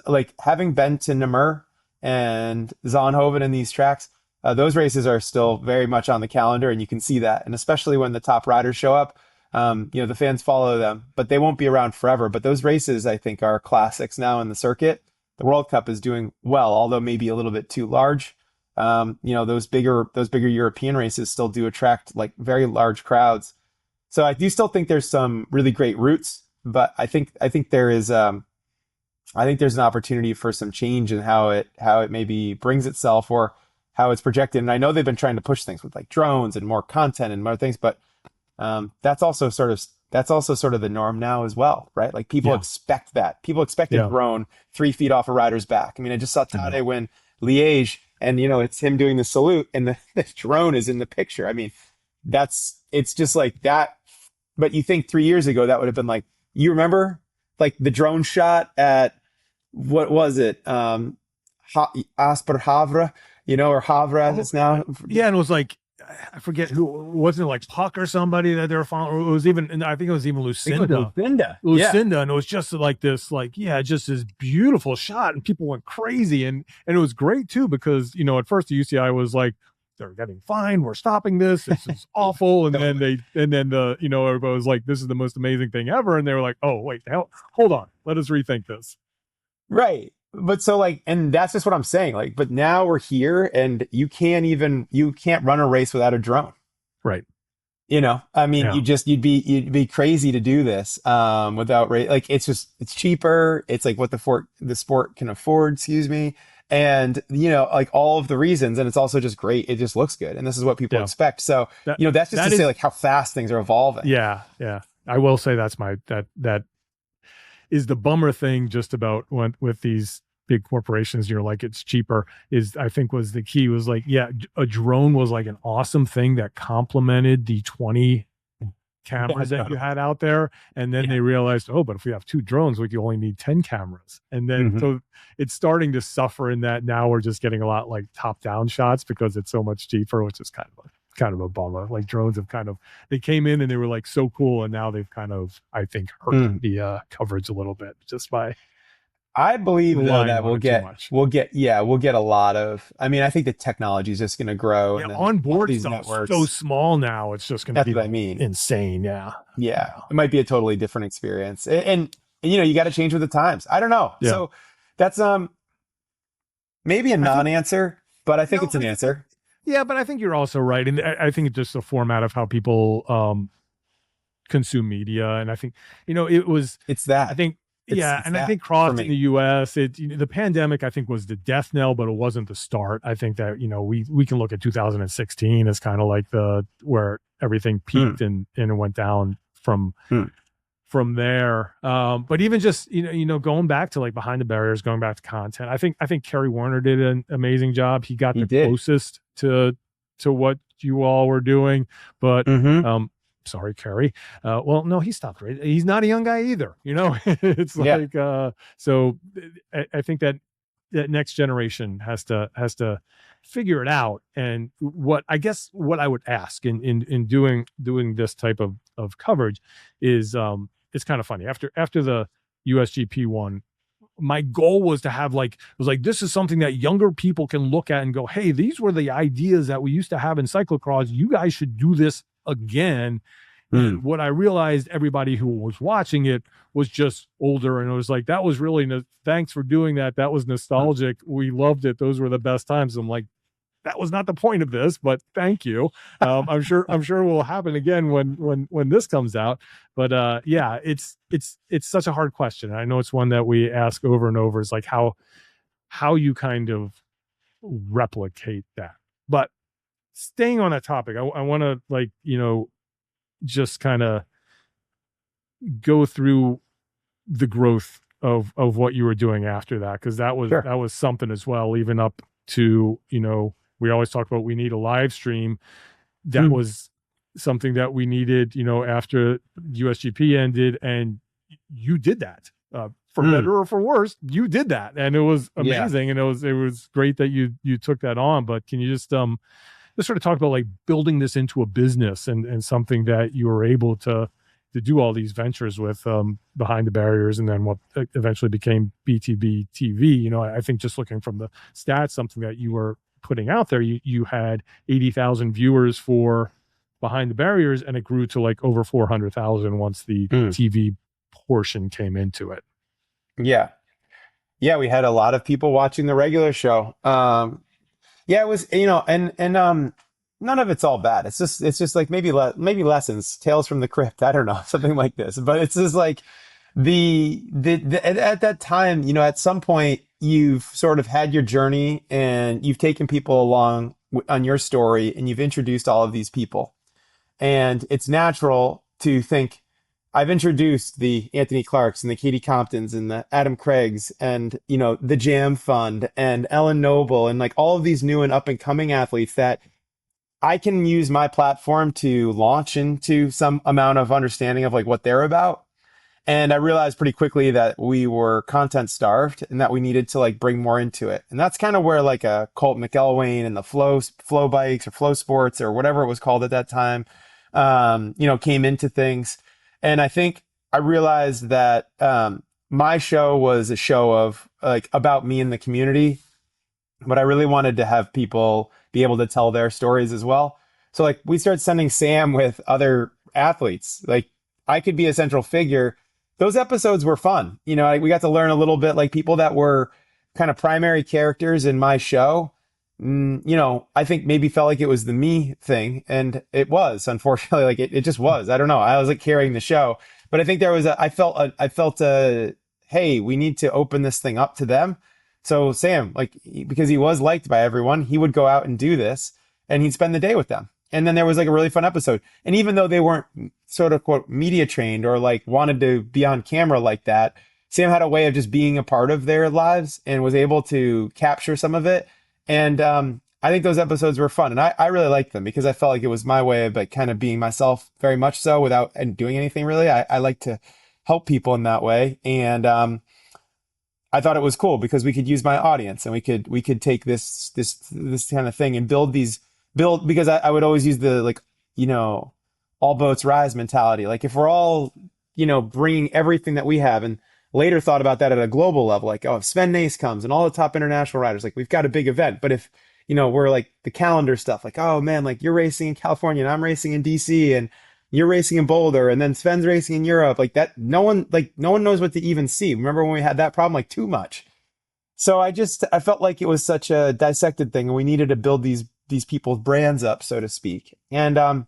Like having been to Namur and Zonhoven in these tracks. Those races are still very much on the calendar, and you can see that. And especially when the top riders show up, the fans follow them, but they won't be around forever. But those races, I think, are classics now in the circuit. The World Cup is doing well, although maybe a little bit too large. Those bigger European races still do attract like very large crowds. So I do still think there's some really great routes, but I think there's an opportunity for some change in how it maybe brings itself or how it's projected. And I know they've been trying to push things with like drones and more content and more things, but that's also sort of the norm now as well, right? Like people Yeah. expect that. People expect a Yeah. drone 3 feet off a rider's back. I mean, I just saw I know. Tade win Liège, and it's him doing the salute, and the drone is in the picture. I mean, it's just like that. But you think 3 years ago that would have been like, you remember like the drone shot at what was it? Asper Havre, or Havre as Oh, it's now. yeah. And it was like, I forget who, wasn't it like Puck or somebody that they were following? It was even, and I think it was even I think it was Lucinda. Lucinda. Yeah. Lucinda, and it was just like this, like, yeah, just this beautiful shot, and people went crazy, and it was great too because at first the UCI was like, they're getting fined, we're stopping this is awful, and then everybody was like, this is the most amazing thing ever, and they were like, oh wait, hell, hold on, let us rethink this. Right. But so like, and that's just what I'm saying. Like, but now we're here and you can't run a race without a drone. Right. I mean, Yeah. you'd be crazy to do this, without like, it's cheaper. It's like what the sport can afford, excuse me. and like all of the reasons, and it's also just great. It just looks good, and this is what people Yeah. expect. So That that's just to that say is like how fast things are evolving. yeah, yeah. I will say that's my that is the bummer thing just about when with these big corporations, you're like it's cheaper is I think was the key was like yeah, a drone was like an awesome thing that complemented the 20 Yeah, cameras that you totally. had out there, and then Yeah. they realized, oh, but if we have two drones we only need 10 cameras, and then Hmm. so it's starting to suffer in that now we're just getting a lot like top down shots because it's so much cheaper, which is kind of a bummer. Like drones have kind of they came in and they were like so cool, and now they've kind of I think hurt the coverage a little bit just by I believe though relying that on it too much. we'll get a lot of. I mean, I think the technology is just going to grow, Yeah, and then all onboard these stuff is so networks. small now. It's just going to That's be what I like mean. insane. Yeah, Yeah, yeah, it might be a totally different experience, and you got to change with the times. I don't know. yeah. So that's maybe a I think non-answer, but I think no, it's an answer. yeah, but I think you're also right, and I think it's just the format of how people consume media, and I think it was. It's I that. think yeah, It's and I that think for crossed in the me. U.S. The pandemic I think was the death knell, but it wasn't the start. I think that we can look at 2016 as kind of like the where everything Mm, peaked and it went down mm. from there. But even just going back to like behind the barriers, going back to content, I think Kerry Warner did an amazing job. He got He the did. closest to what you all were doing, but Hmm. um, sorry, Kerry. Well, no, he stopped. Right, he's not a young guy either. It's Yeah, like so. I think that next generation has to figure it out. And what I guess what I would ask in doing this type of coverage is it's kind of funny after the USGP one. My goal was to have like it was like this is something that younger people can look at and go, hey, these were the ideas that we used to have in cyclocross. You guys should do this again. mm, And what I realized, everybody who was watching it was just older, and it was like that was really thanks for doing that. That was nostalgic. We loved it. Those were the best times. I'm like, that was not the point of this, but thank you. I'm sure it will happen again when this comes out. But yeah, it's such a hard question. I know it's one that we ask over and over. Is like how you kind of replicate that. But staying on that topic, I want to like just kind of go through the growth of what you were doing after that, because sure. that was something as well. Even up to we always talk about we need a live stream. That Mm, was something that we needed after USGP ended, and you did that for mm. better or for worse. You did that, and it was Yeah. amazing, and it was great that you took that on. But can you just sort of talk about like building this into a business and something that you were able to do all these ventures with behind the barriers, and then what eventually became BTB TV. I think just looking from the stats, something that you were putting out there, you had 80,000 viewers for behind the barriers, and it grew to like over 400,000 once the Mm, TV portion came into it. yeah. Yeah, we had a lot of people watching the regular show. Yeah, it was, and none of it's all bad. It's just like maybe lessons, tales from the crypt. I don't know, something like this. But it's just like at that time, at some point you've sort of had your journey and you've taken people along on your story and you've introduced all of these people. And it's natural to think, I've introduced the Anthony Clarks and the Katie Comptons and the Adam Craigs and, the Jam Fund and Ellen Noble and like all of these new and up and coming athletes that I can use my platform to launch into some amount of understanding of like what they're about. And I realized pretty quickly that we were content starved and that we needed to like bring more into it. And that's kind of where like a Colt McElwain and the flow bikes or flow sports or whatever it was called at that time, came into things. And I think I realized that my show was a show of like about me and the community, but I really wanted to have people be able to tell their stories as well. So like we started sending Sam with other athletes. Like I could be a central figure. Those episodes were fun. We got to learn a little bit like people that were kind of primary characters in my show. I think maybe felt like it was the me thing, and it was, unfortunately, like it just was. I don't know. I was like carrying the show, but I think I felt hey, we need to open this thing up to them So Sam, like, because he was liked by everyone, he would go out and do this and he'd spend the day with them. And then there was like a really fun episode. And even though they weren't sort of quote media trained or like wanted to be on camera like that, Sam had a way of just being a part of their lives and was able to capture some of it. And I think those episodes were fun. And I really liked them because I felt like it was my way of like kind of being myself very much so without and doing anything really. I like to help people in that way. And I thought it was cool because we could use my audience and we could take this kind of thing and build because I would always use the like, all boats rise mentality. Like if we're all, bringing everything that we have and later thought about that at a global level, like, oh, if Sven Nys comes and all the top international riders, like we've got a big event. But if, we're like the calendar stuff, like, oh man, like you're racing in California and I'm racing in DC and you're racing in Boulder and then Sven's racing in Europe, like that, no one knows what to even see. Remember when we had that problem, like too much. So I felt like it was such a dissected thing and we needed to build these people's brands up, so to speak. And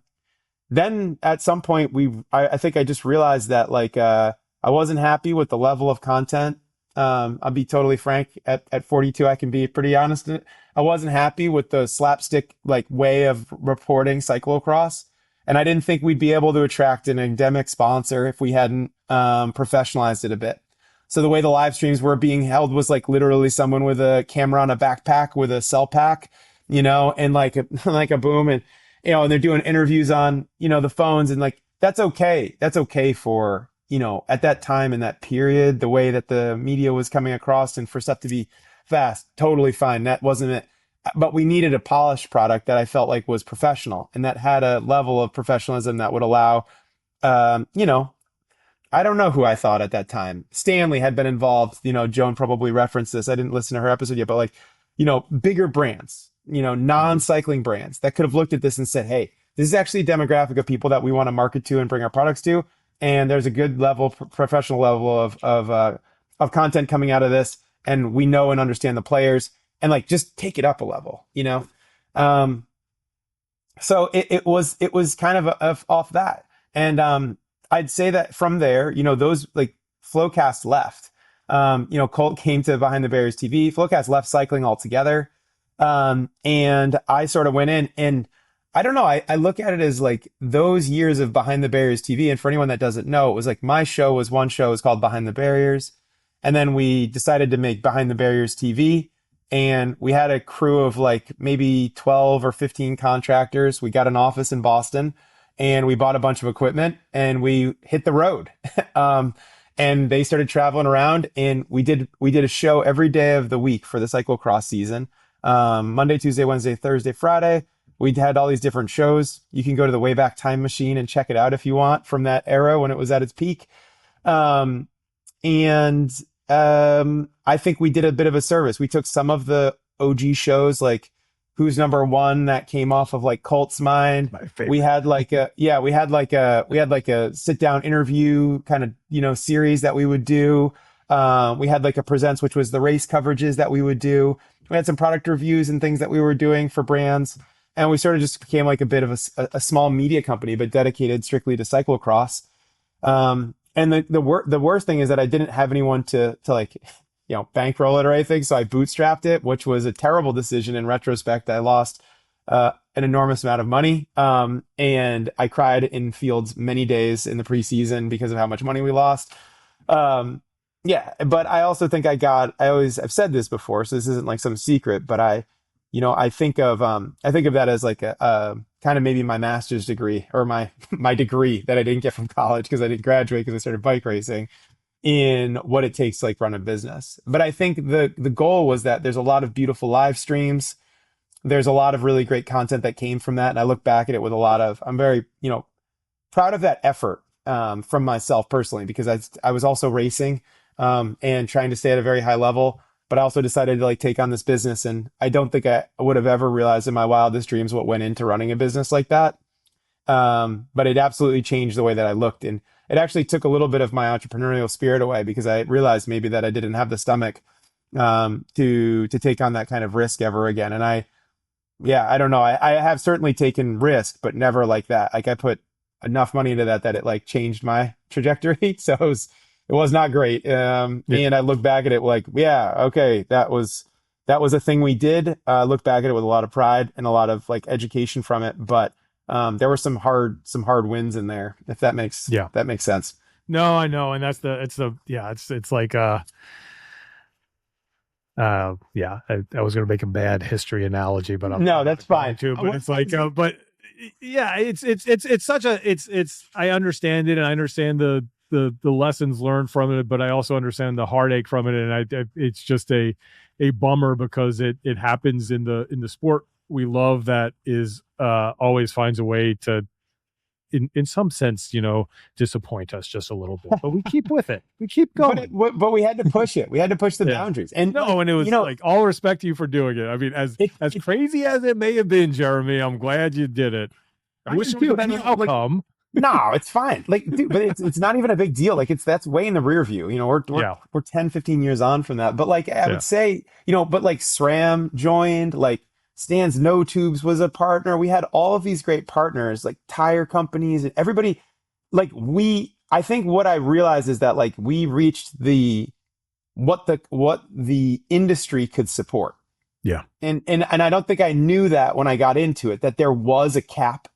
then at some point I think I just realized that like I wasn't happy with the level of content. I'll be totally frank. At 42, I can be pretty honest. I wasn't happy with the slapstick like way of reporting cyclocross, and I didn't think we'd be able to attract an endemic sponsor if we hadn't professionalized it a bit. So the way the live streams were being held was like literally someone with a camera on a backpack with a cell pack, and like a, like a boom and, and they're doing interviews on, the phones and like, that's okay. That's okay for, at that time in that period, the way that the media was coming across and for stuff to be fast, totally fine. That wasn't it. But we needed a polished product that I felt like was professional and that had a level of professionalism that would allow, you know, I don't know who I thought at that time. Stanley had been involved. Joan probably referenced this. I didn't listen to her episode yet, but like, bigger brands, non-cycling brands that could have looked at this and said, hey, this is actually a demographic of people that we want to market to and bring our products to. And there's a good level, professional level of content coming out of this. And we know and understand the players and like, just take it up a level. Um, so it was kind of off that. And, I'd say that from there, those like Flowcast left. Colt came to Behind the Barriers TV. Flowcast left cycling altogether. And I sort of went in and I don't know. I look at it as like those years of Behind the Barriers TV. And for anyone that doesn't know, it was like my show was one show was called Behind the Barriers. And then we decided to make Behind the Barriers TV. And we had a crew of like maybe 12 or 15 contractors. We got an office in Boston and we bought a bunch of equipment and we hit the road. And they started traveling around and we did a show every day of the week for the cyclocross season. Monday, Tuesday, Wednesday, Thursday, Friday. We had all these different shows. You can go to the Wayback Time Machine and check it out if you want from that era when it was at its peak. And I think we did a bit of a service. We took some of the OG shows like Who's Number One that came off of like Colt's Mind. My favorite. We had like a sit down interview kind of, series that we would do. We had like a presents, which was the race coverages that we would do. We had some product reviews and things that we were doing for brands. And we sort of just became like a bit of a small media company, but dedicated strictly to cyclocross. And the worst thing is that I didn't have anyone to like, bankroll it or anything. So I bootstrapped it, which was a terrible decision in retrospect. I lost an enormous amount of money. And I cried in fields many days in the preseason because of how much money we lost. Yeah, but I also think I've said this before, so this isn't like some secret, but I think of that as like a kind of maybe my master's degree or my degree that I didn't get from college because I didn't graduate because I started bike racing in what it takes to like run a business. But I think the goal was that there's a lot of beautiful live streams. There's a lot of really great content that came from that. And I look back at it with I'm very, proud of that effort from myself personally, because I was also racing and trying to stay at a very high level. But I also decided to like take on this business. And I don't think I would have ever realized in my wildest dreams what went into running a business like that. But it absolutely changed the way that I looked. And it actually took a little bit of my entrepreneurial spirit away because I realized maybe that I didn't have the stomach to take on that kind of risk ever again. And I don't know. I have certainly taken risk, but never like that. Like I put enough money into that it like changed my trajectory. So it was not great. Yeah. And I look back at it like, yeah, okay, that was a thing we did. Look back at it with a lot of pride and a lot of like education from it. But there were some hard wins in there, if Yeah. that makes sense. No, I know. And yeah, it's like, yeah, I was going to make a bad history analogy, but No, I'm that's not going fine. to. But it's like, but yeah, it's such a I understand it, and I understand the lessons learned from it, but I also understand the heartache from it, and it's just a bummer because it happens in the sport we love that is always finds a way to in some sense, disappoint us just a little bit, but we keep with it. We keep going. But we had to push it. We had to push the Yeah. boundaries. And like, No, and it was like all respect to you for doing it. I mean, it, as it crazy as it may have been, Jeremy, I'm glad you did it. I wish do there was a too. better Like, outcome. no, it's fine. Like, dude, but it's not even a big deal. Like, that's way in the rear view. Yeah, We're 10, 15 years on from that. But like, I yeah, would say, but like SRAM joined, like Stan's No Tubes was a partner. We had all of these great partners, like tire companies and everybody. Like I think what I realized is that like we reached what the industry could support. yeah, And I don't think I knew that when I got into it, that there was a cap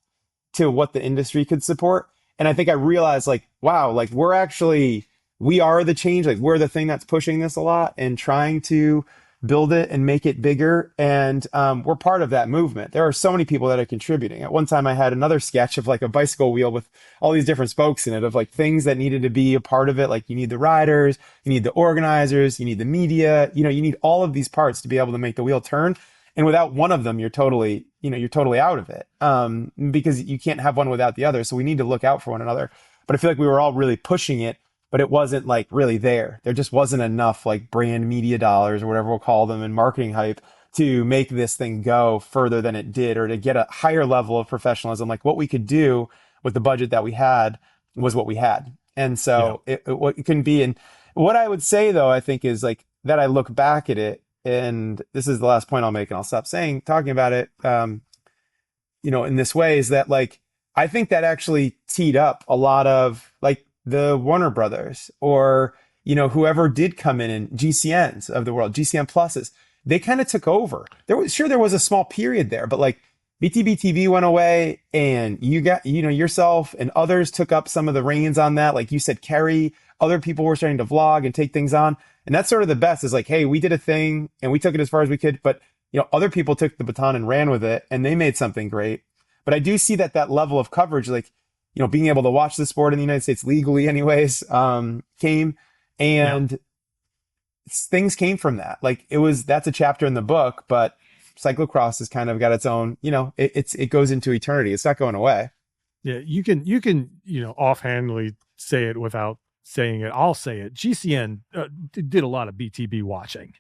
to what the industry could support. And I think I realized like, wow, like we are the change. Like we're the thing that's pushing this a lot and trying to build it and make it bigger. And we're part of that movement. There are so many people that are contributing. At one time, I had another sketch of like a bicycle wheel with all these different spokes in it of like things that needed to be a part of it. Like you need the riders, you need the organizers, you need the media, you need all of these parts to be able to make the wheel turn. And without one of them, you're totally out of it. Because you can't have one without the other. So we need to look out for one another. But I feel like we were all really pushing it, but it wasn't like really there. There just wasn't enough like brand media dollars or whatever we'll call them and marketing hype to make this thing go further than it did or to get a higher level of professionalism. Like what we could do with the budget that we had was what we had. And yeah, so it couldn't be. And what I would say though, I think is like that I look back at it, and this is the last point I'll make, and I'll stop talking about it. In this way is that like I think that actually teed up a lot of like the Warner Brothers or whoever did come in GCNs of the world, GCN pluses. They kind of took over. There was a small period there, but like BTB TV went away, and you got yourself and others took up some of the reins on that. Like you said, Kerry, other people were starting to vlog and take things on, and that's sort of the best. Is like, hey, we did a thing and we took it as far as we could, but other people took the baton and ran with it, and they made something great. But I do see that level of coverage, like being able to watch the sport in the United States legally, anyways, came, yeah. and things came from that. Like that's a chapter in the book, but cyclocross has kind of got its own. It goes into eternity. It's not going away. Yeah, you can offhandedly say it without saying it. I'll say it. GCN did a lot of BTB watching.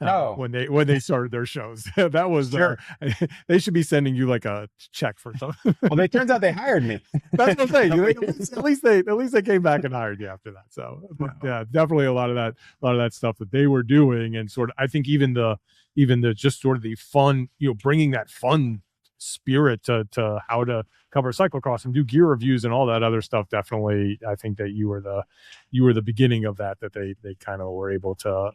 Oh, When they started their shows. That was sure. they should be sending you like a check for something. Well, it turns out they hired me. That's what I'm saying. At least they came back and hired you after that. So but, yeah, definitely a lot of that stuff that they were doing, and sort of I think even the just sort of the fun, bringing that fun spirit to how to cover cyclocross and do gear reviews and all that other stuff. Definitely, I think that you were the beginning of that they kind of were able to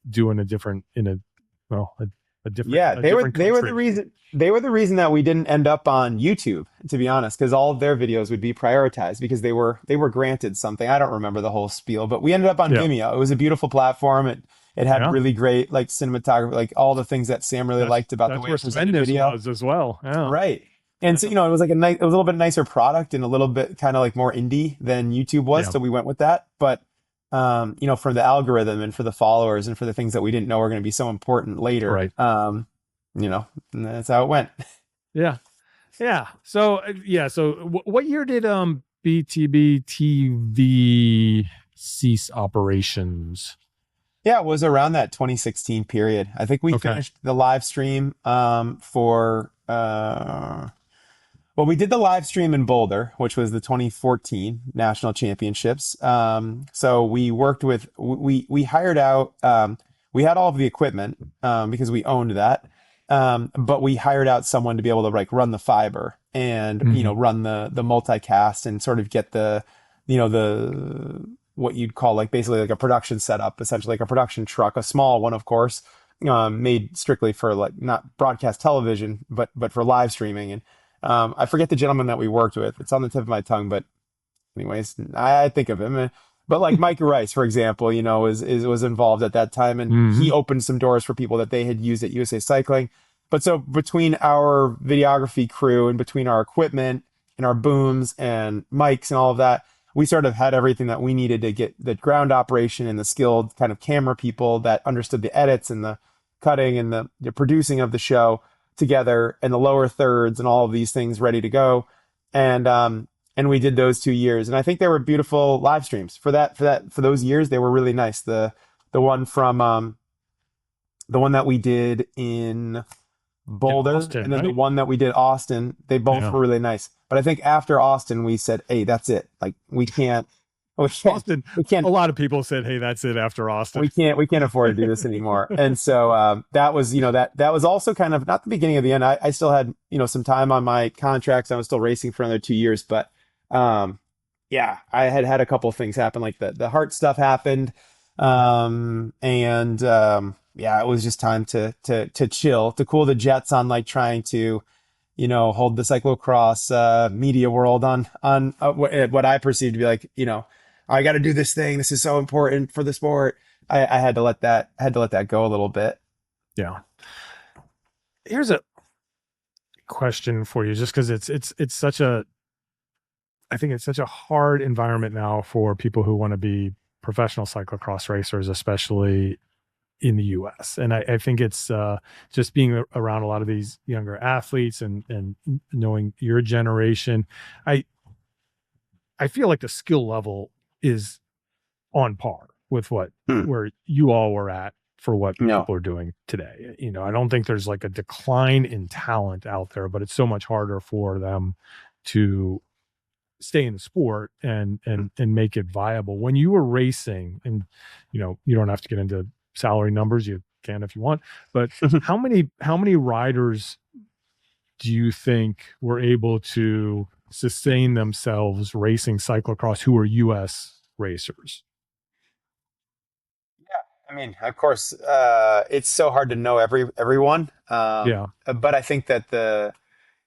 do in a different Yeah, a they were different they were the country. reason that we didn't end up on YouTube, to be honest, because all of their videos would be prioritized because they were granted something. I don't remember the whole spiel, but we ended up on Yeah, Vimeo. It was a beautiful platform. It had yeah. really great like cinematography, like all the things that Sam really liked about the That's way where it presented Svennis video. was as well. Yeah, Right. And so, it was like a little bit nicer product and a little bit kind of like more indie than YouTube was. yeah, So we went with that. But, for the algorithm and for the followers and for the things that we didn't know were going to be so important later, right. and that's how it went. Yeah, yeah. So what year did BTB TV cease operations? Yeah, it was around that 2016 period. I think we Okay. finished the live stream well, we did the live stream in Boulder, which was the 2014 national championships. So we hired out, we had all of the equipment, because we owned that. But we hired out someone to be able to like run the fiber and, Hmm. run the multicast and sort of get the what you'd call like basically like a production setup, essentially like a production truck, a small one, of course, made strictly for like not broadcast television, but for live streaming. And I forget the gentleman that we worked with. It's on the tip of my tongue, but anyways, I think of him. But like Mike Rice, for example, was involved at that time, and he Hmm. opened some doors for people that they had used at USA Cycling. But so between our videography crew and between our equipment and our booms and mics and all of that, we sort of had everything that we needed to get the ground operation and the skilled kind of camera people that understood the edits and the cutting and the producing of the show together, and the lower thirds and all of these things ready to go. And we did those 2 years, and I think they were beautiful live streams for those years. They were really nice. The one from the one that we did in In Boulder, Austin, and then the right? one that we did Austin, they both Yeah. were really nice. But I think after Austin, we said, "Hey, that's it. Like we can't, Austin, we can't a lot of people said, "Hey, that's it after Austin." we can't afford to do this anymore." And so that was that was also kind of not the beginning of the end. I still had some time on my contracts. I was still racing for another 2 years, but um, yeah, I had had a couple of things happen, like the heart stuff happened, and yeah, it was just time to chill, to cool the jets on like trying to hold the cyclocross media world on what I perceive to be like, I got to do this thing. This is so important for the sport. I had to let that go a little bit. Yeah. Here's a question for you, just because it's such a, I think it's such a hard environment now for people who want to be professional cyclocross racers, especially in the US. And I think it's just being around a lot of these younger athletes and knowing your generation. I I feel like the skill level is on par with what Hmm. where you all were at for what No. people are doing today. I don't think there's like a decline in talent out there, but it's so much harder for them to stay in the sport and make it viable. When you were racing, and you don't have to get into salary numbers, you can if you want, but how many riders do you think were able to sustain themselves racing cyclocross who are US racers? I mean, of course, it's so hard to know everyone. Yeah. But I think that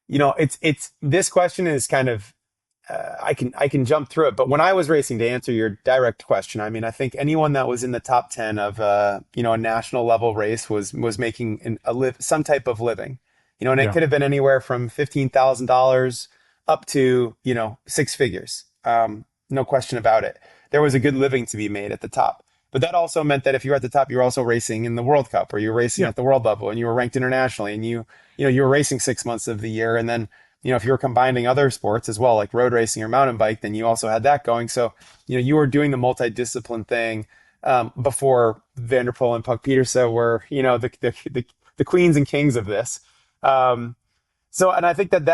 it's this question is kind of I can jump through it. But when I was racing, to answer your direct question, I mean, I think anyone that was in the top 10 of a national level race was making some type of living. And it Yeah. could have been anywhere from $15,000 up to six figures. No question about it. There was a good living to be made at the top. But that also meant that if you were at the top, you were also racing in the World Cup, or you were racing Yeah. at the world level, and you were ranked internationally, and you were racing 6 months of the year, and then if you were combining other sports as well, like road racing or mountain bike, then you also had that going. So, you were doing the multidiscipline thing before Vanderpool and Puck Peterson were, the queens and kings of this. Um, and I think that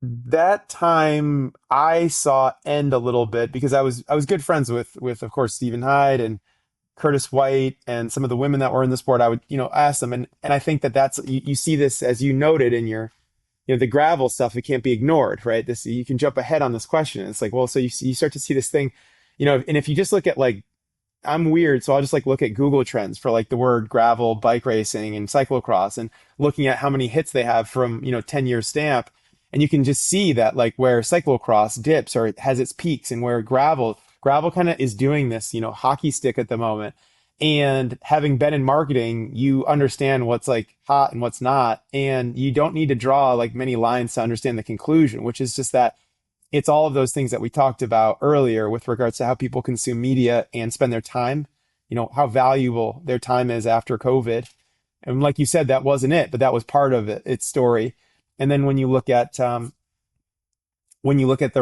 that time I saw end a little bit because I was good friends with of course Stephen Hyde and Curtis White and some of the women that were in the sport. I would ask them, and I think that's you see this, as you noted in your the gravel stuff. It can't be ignored, right? This, you can jump ahead on this question. It's like, well, so you start to see this thing, and if you just look at, like, I'm weird, so I'll just like look at Google Trends for like the word gravel bike racing and cyclocross, and looking at how many hits they have from 10-year stamp, and you can just see that, like, where cyclocross dips or it has its peaks, and where gravel kind of is doing this hockey stick at the moment. And having been in marketing, you understand what's like hot and what's not, and you don't need to draw like many lines to understand the conclusion, which is just that it's all of those things that we talked about earlier with regards to how people consume media and spend their time, how valuable their time is after COVID. And like you said, that wasn't it, but that was part of its story. And then when you look at the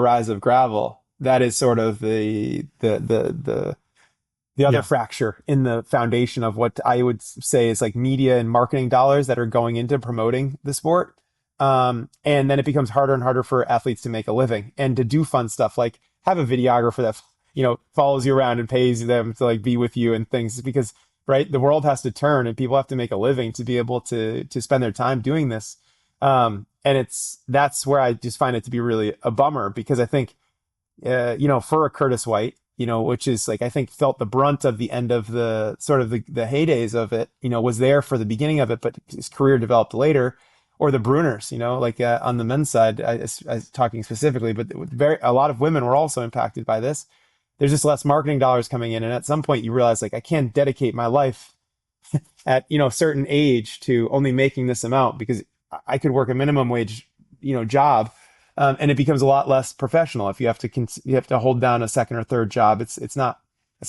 rise of gravel, that is sort of the other Yeah. fracture in the foundation of what I would say is like media and marketing dollars that are going into promoting the sport. And then it becomes harder and harder for athletes to make a living and to do fun stuff, like have a videographer that follows you around and pays them to like be with you and things, because right, the world has to turn and people have to make a living to be able to spend their time doing this. And that's where I just find it to be really a bummer, because I think, for a Curtis White, which is like, I think felt the brunt of the end of the sort of the heydays of it, was there for the beginning of it, but his career developed later. Or the Bruners, like on the men's side, I was talking specifically, but a lot of women were also impacted by this. There's just less marketing dollars coming in. And at some point you realize, like, I can't dedicate my life at, a certain age to only making this amount, because I could work a minimum wage, job. And it becomes a lot less professional if you have to hold down a second or third job. It's not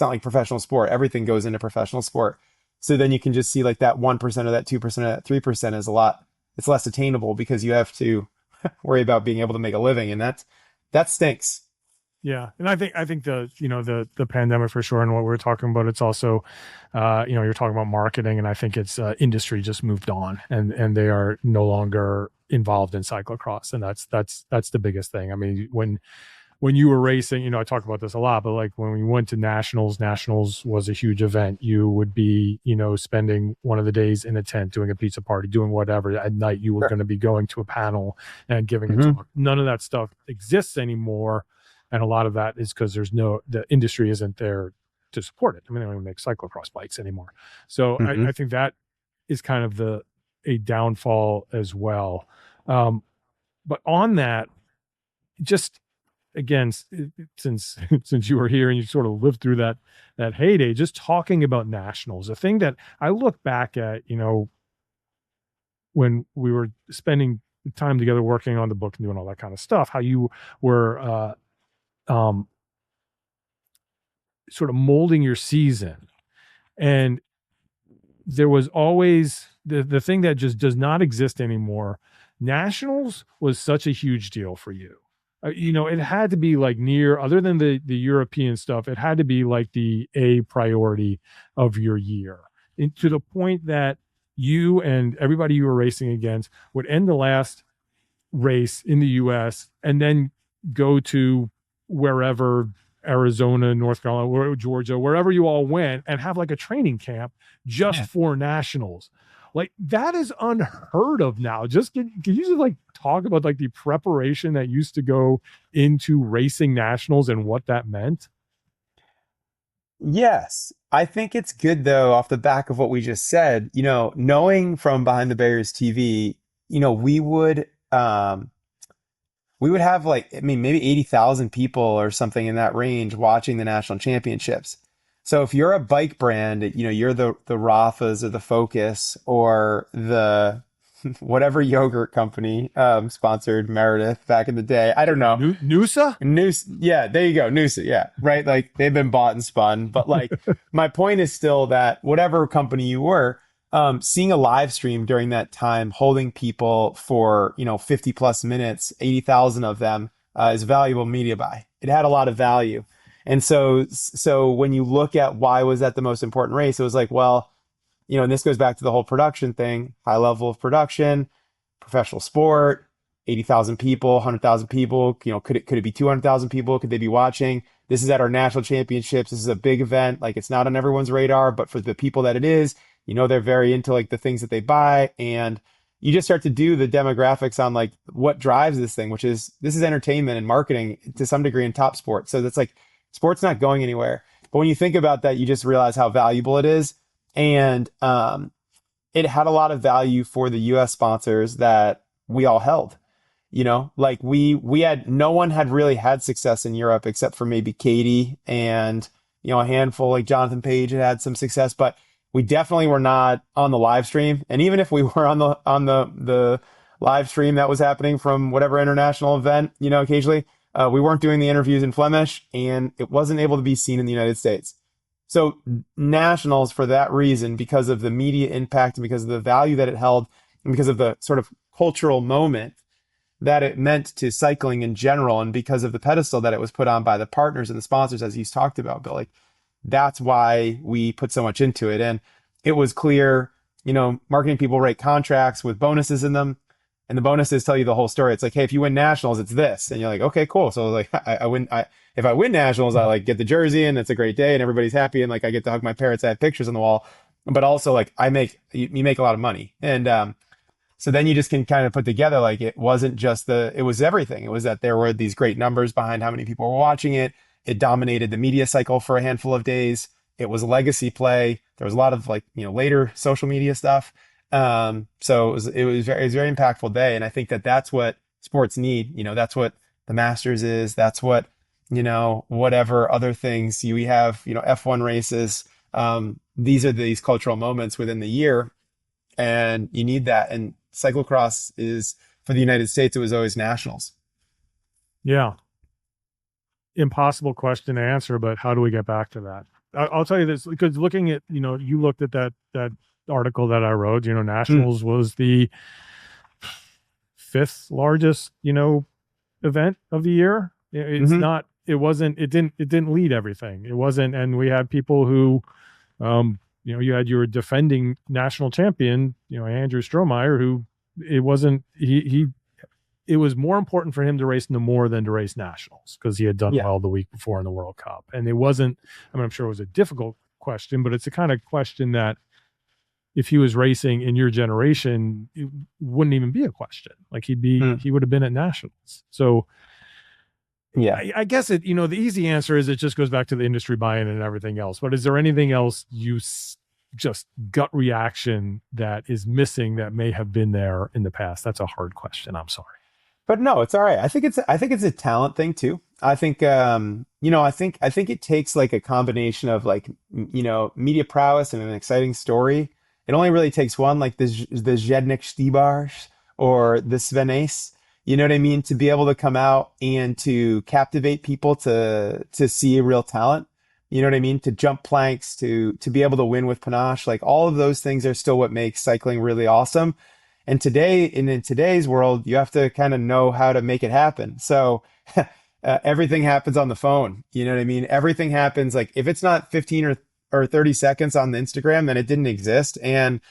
like professional sport. Everything goes into professional sport. So then you can just see like that 1% or that 2% or that 3% is a lot. It's less attainable because you have to worry about being able to make a living. And that stinks. Yeah, and I think the pandemic for sure, and what we're talking about, it's also, you're talking about marketing, and I think it's industry just moved on, and they are no longer involved in cyclocross, and that's the biggest thing. I mean, when you were racing, I talk about this a lot, but like when we went to nationals was a huge event. You would be, spending one of the days in a tent doing a pizza party, doing whatever. At night, you were Sure. going to be going to a panel and giving a Hmm. talk. None of that stuff exists anymore. And a lot of that is because the industry isn't there to support it. I mean, they don't even make cyclocross bikes anymore. So I Hmm. think that is kind of a downfall as well. But on that, just again, since since you were here and you sort of lived through that heyday, just talking about nationals, the thing that I look back at, when we were spending time together working on the book and doing all that kind of stuff, how you were um, sort of molding your season. And there was always the thing that just does not exist anymore. Nationals was such a huge deal for you. It had to be like near, other than the European stuff, it had to be like the A priority of your year. And to the point that you and everybody you were racing against would end the last race in the US and then go to wherever, Arizona, North Carolina, Georgia, wherever you all went, and have like a training camp just Yeah. for nationals. Like that is unheard of now. Just can you just like talk about like the preparation that used to go into racing nationals and what that meant? Yes. I think it's good though, off the back of what we just said, knowing from Behind the Barriers TV, we would have like, I mean, maybe 80,000 people or something in that range watching the national championships. So if you're a bike brand, you're the Rafas or the Focus or the whatever yogurt company sponsored Meredith back in the day. I don't know. Noosa? Yeah, there you go. Noosa, yeah, right. Like they've been bought and spun, but like my point is still that whatever company you were, seeing a live stream during that time, holding people for 50 plus minutes, 80,000 of them, is a valuable media buy. It had a lot of value, and so when you look at why was that the most important race, it was like, well, and this goes back to the whole production thing, high level of production, professional sport, 80,000 people, 100,000 people, could it be 200,000 people? Could they be watching? This is at our national championships. This is a big event. Like it's not on everyone's radar, but for the people that it is, they're very into like the things that they buy. And you just start to do the demographics on like what drives this thing, which is this is entertainment and marketing to some degree in top sport. So that's like sport's not going anywhere. But when you think about that, you just realize how valuable it is. And it had a lot of value for the US sponsors that we all held. Like we had no one had really had success in Europe except for maybe Katie and a handful like Jonathan Page had some success, but we definitely were not on the live stream. And even if we were on the live stream that was happening from whatever international event, occasionally, we weren't doing the interviews in Flemish and it wasn't able to be seen in the United States. So nationals, for that reason, because of the media impact and because of the value that it held and because of the sort of cultural moment that it meant to cycling in general, and because of the pedestal that it was put on by the partners and the sponsors, as he's talked about, Bill, like that's why we put so much into it. And it was clear, marketing people write contracts with bonuses in them, and the bonuses tell you the whole story. It's like, hey, if you win nationals, it's this, and you're like, okay, cool. So like, I win. If I win nationals, I like get the jersey, and it's a great day, and everybody's happy, and like I get to hug my parents. I have pictures on the wall, but also like you make a lot of money, and So then you just can kind of put together like it wasn't just it was everything. It was that there were these great numbers behind how many people were watching it. It dominated the media cycle for a handful of days. It was a legacy play. There was a lot of like, later social media stuff. So it was very impactful day. And I think that that's what sports need. That's what the Masters is. That's what, whatever other things we have, F1 races. These are these cultural moments within the year, and you need that. And cyclocross is, for the United States, it was always nationals. Yeah. Impossible question to answer, but how do we get back to that? I'll tell you this, because looking at, you looked at that article that I wrote, nationals was the fifth largest, event of the year. It's not, it didn't lead everything. It wasn't. And we had people who, you had your defending national champion, Andrew Strohmeyer, who it wasn't, it was more important for him to race Namur than to race nationals because he had done well the week before in the World Cup. And it wasn't, I'm sure it was a difficult question, but it's the kind of question that if he was racing in your generation, it wouldn't even be a question. Like he would have been at nationals. So yeah, I guess the easy answer is it just goes back to the industry buy-in and everything else. But is there anything else just gut reaction that is missing that may have been there in the past? That's a hard question. I'm sorry. But no, it's all right. I think it's a talent thing too. I think I think it takes like a combination of like media prowess and an exciting story. It only really takes one, like the Zednik Stibars or the Svenace. You know what I mean? To be able to come out and to captivate people to see a real talent. You know what I mean? To jump planks, to be able to win with panache, like all of those things are still what makes cycling really awesome. And today, in today's world, you have to kind of know how to make it happen. So everything happens on the phone. You know what I mean? Everything happens like if it's not 15 or 30 seconds on the Instagram, then it didn't exist. And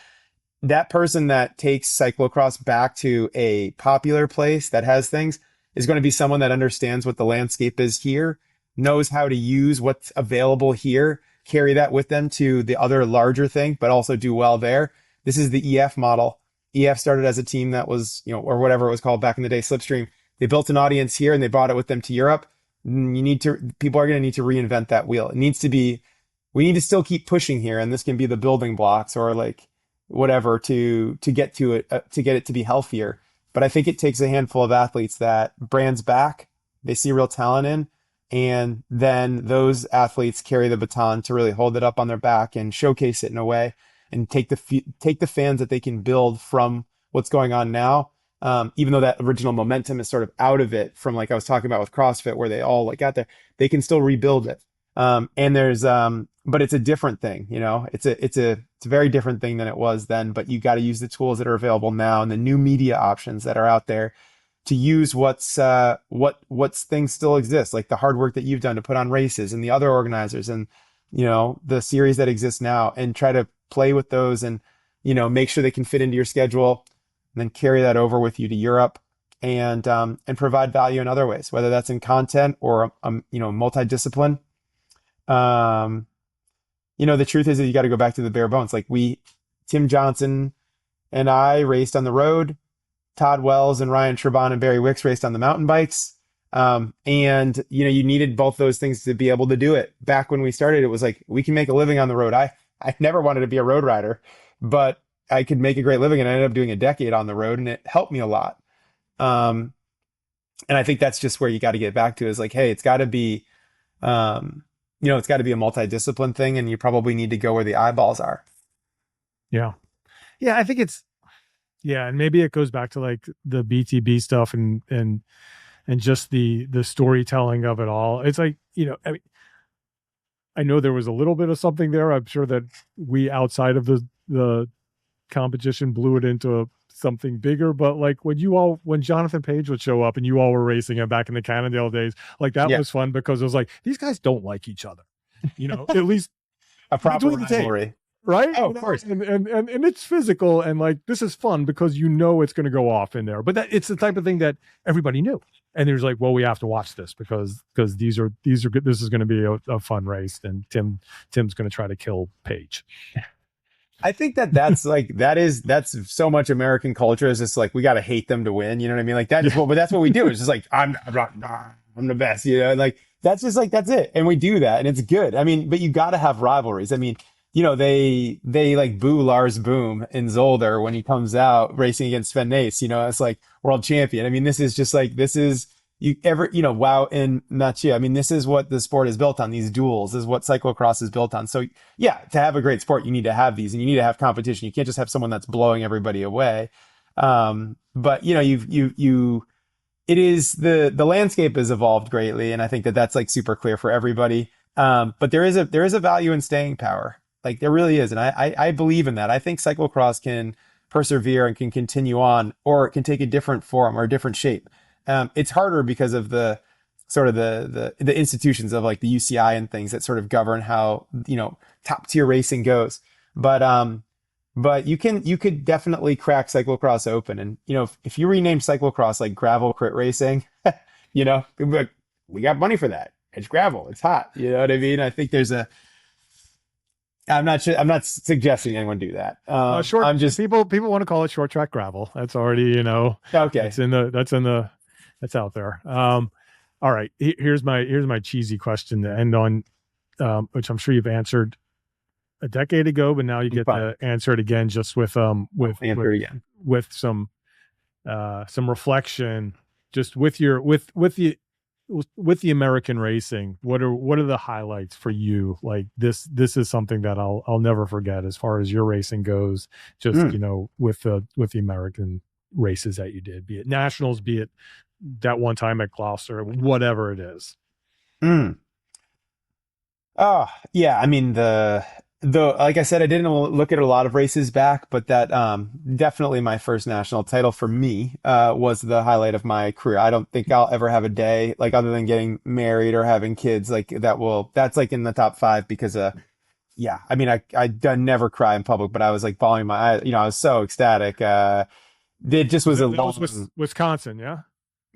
that person that takes cyclocross back to a popular place that has things is going to be someone that understands what the landscape is here, knows how to use what's available here, carry that with them to the other larger thing, but also do well there. This is the EF model. EF started as a team that was, or whatever it was called back in the day, Slipstream. They built an audience here and they brought it with them to Europe. People are going to need to reinvent that wheel. It needs to be, we need to still keep pushing here. And this can be the building blocks or like whatever to get to it, to get it to be healthier. But I think it takes a handful of athletes that brands back, they see real talent in, and then those athletes carry the baton to really hold it up on their back and showcase it in a way and take the fans that they can build from what's going on now. Even though that original momentum is sort of out of it from like I was talking about with CrossFit where they all like got there, they can still rebuild it. And there's, but it's a different thing, it's a very different thing than it was then, but you got to use the tools that are available now and the new media options that are out there to use what's things still exist, like the hard work that you've done to put on races and the other organizers and, the series that exist now and try to play with those and, make sure they can fit into your schedule and then carry that over with you to Europe and provide value in other ways, whether that's in content or, multidiscipline. The truth is that you got to go back to the bare bones. Like Tim Johnson and I raced on the road. Todd Wells and Ryan Trebon and Barry Wicks raced on the mountain bikes. And you needed both those things to be able to do it. Back when we started, it was like, we can make a living on the road. I never wanted to be a road rider, but I could make a great living and I ended up doing a decade on the road and it helped me a lot. And I think that's just where you got to get back to is like, hey, it's got to be, it's got to be a multidiscipline thing and you probably need to go where the eyeballs are. Yeah. Yeah. I think and maybe it goes back to like the BTB stuff and just the storytelling of it all. It's like, I know there was a little bit of something there. I'm sure that we outside of the competition blew it into something bigger, but like when Jonathan Page would show up and you all were racing him back in the Cannondale days, like that was fun because it was like, these guys don't like each other, at least a proper rivalry. Right? Oh, of course. And it's physical and like this is fun because it's going to go off in there. But that it's the type of thing that everybody knew. And there's like, well, we have to watch this because these are good. This is going to be a fun race. And Tim's going to try to kill Paige. I think that's so much American culture is just like we got to hate them to win. You know what I mean? Like that is Yeah. what, but that's what we do. It's just like I'm not, nah, I'm the best. You know, like that's just like that's it, and we do that, and it's good. I mean, but you got to have rivalries. I mean, they like boo Lars Boom in Zolder when he comes out racing against Sven Nys. It's like world champion. I mean, this is just like this is wow and Mathieu. I mean, this is what the sport is built on. These duels this is what cyclocross is built on. So yeah, to have a great sport, you need to have these, and you need to have competition. You can't just have someone that's blowing everybody away. But it is the landscape has evolved greatly, and I think that that's like super clear for everybody. But there is a value in staying power, like there really is, and I believe in that. I think cyclocross can persevere and can continue on, or it can take a different form or a different shape. It's harder because of the sort of the institutions of like the UCI and things that sort of govern how top tier racing goes. But you could definitely crack cyclocross open, and if you rename cyclocross like gravel crit racing, people be like, we got money for that. It's gravel, it's hot. You know what I mean? I think there's a. I'm not sure. I'm not suggesting anyone do that. Short I'm just people want to call it short track gravel. That's already, okay. that's out there. All right. Here's my cheesy question to end on, which I'm sure you've answered a decade ago, but now you get Fine. to answer it again, just with Answer it again. with some reflection, just with the American racing. What are the highlights for you? Like this is something that I'll never forget as far as your racing goes. Just Mm, with the American races that you did, be it nationals, be it that one time at Gloucester, whatever it is. mm. Oh, yeah. I mean, the like I said, I didn't look at a lot of races back, but that definitely my first national title for me was the highlight of my career. I don't think I'll ever have a day like other than getting married or having kids like that's like in the top five because yeah, I mean I never cry in public, but I was like bawling my eyes. I was so ecstatic. It just was a That was long. Wisconsin, yeah.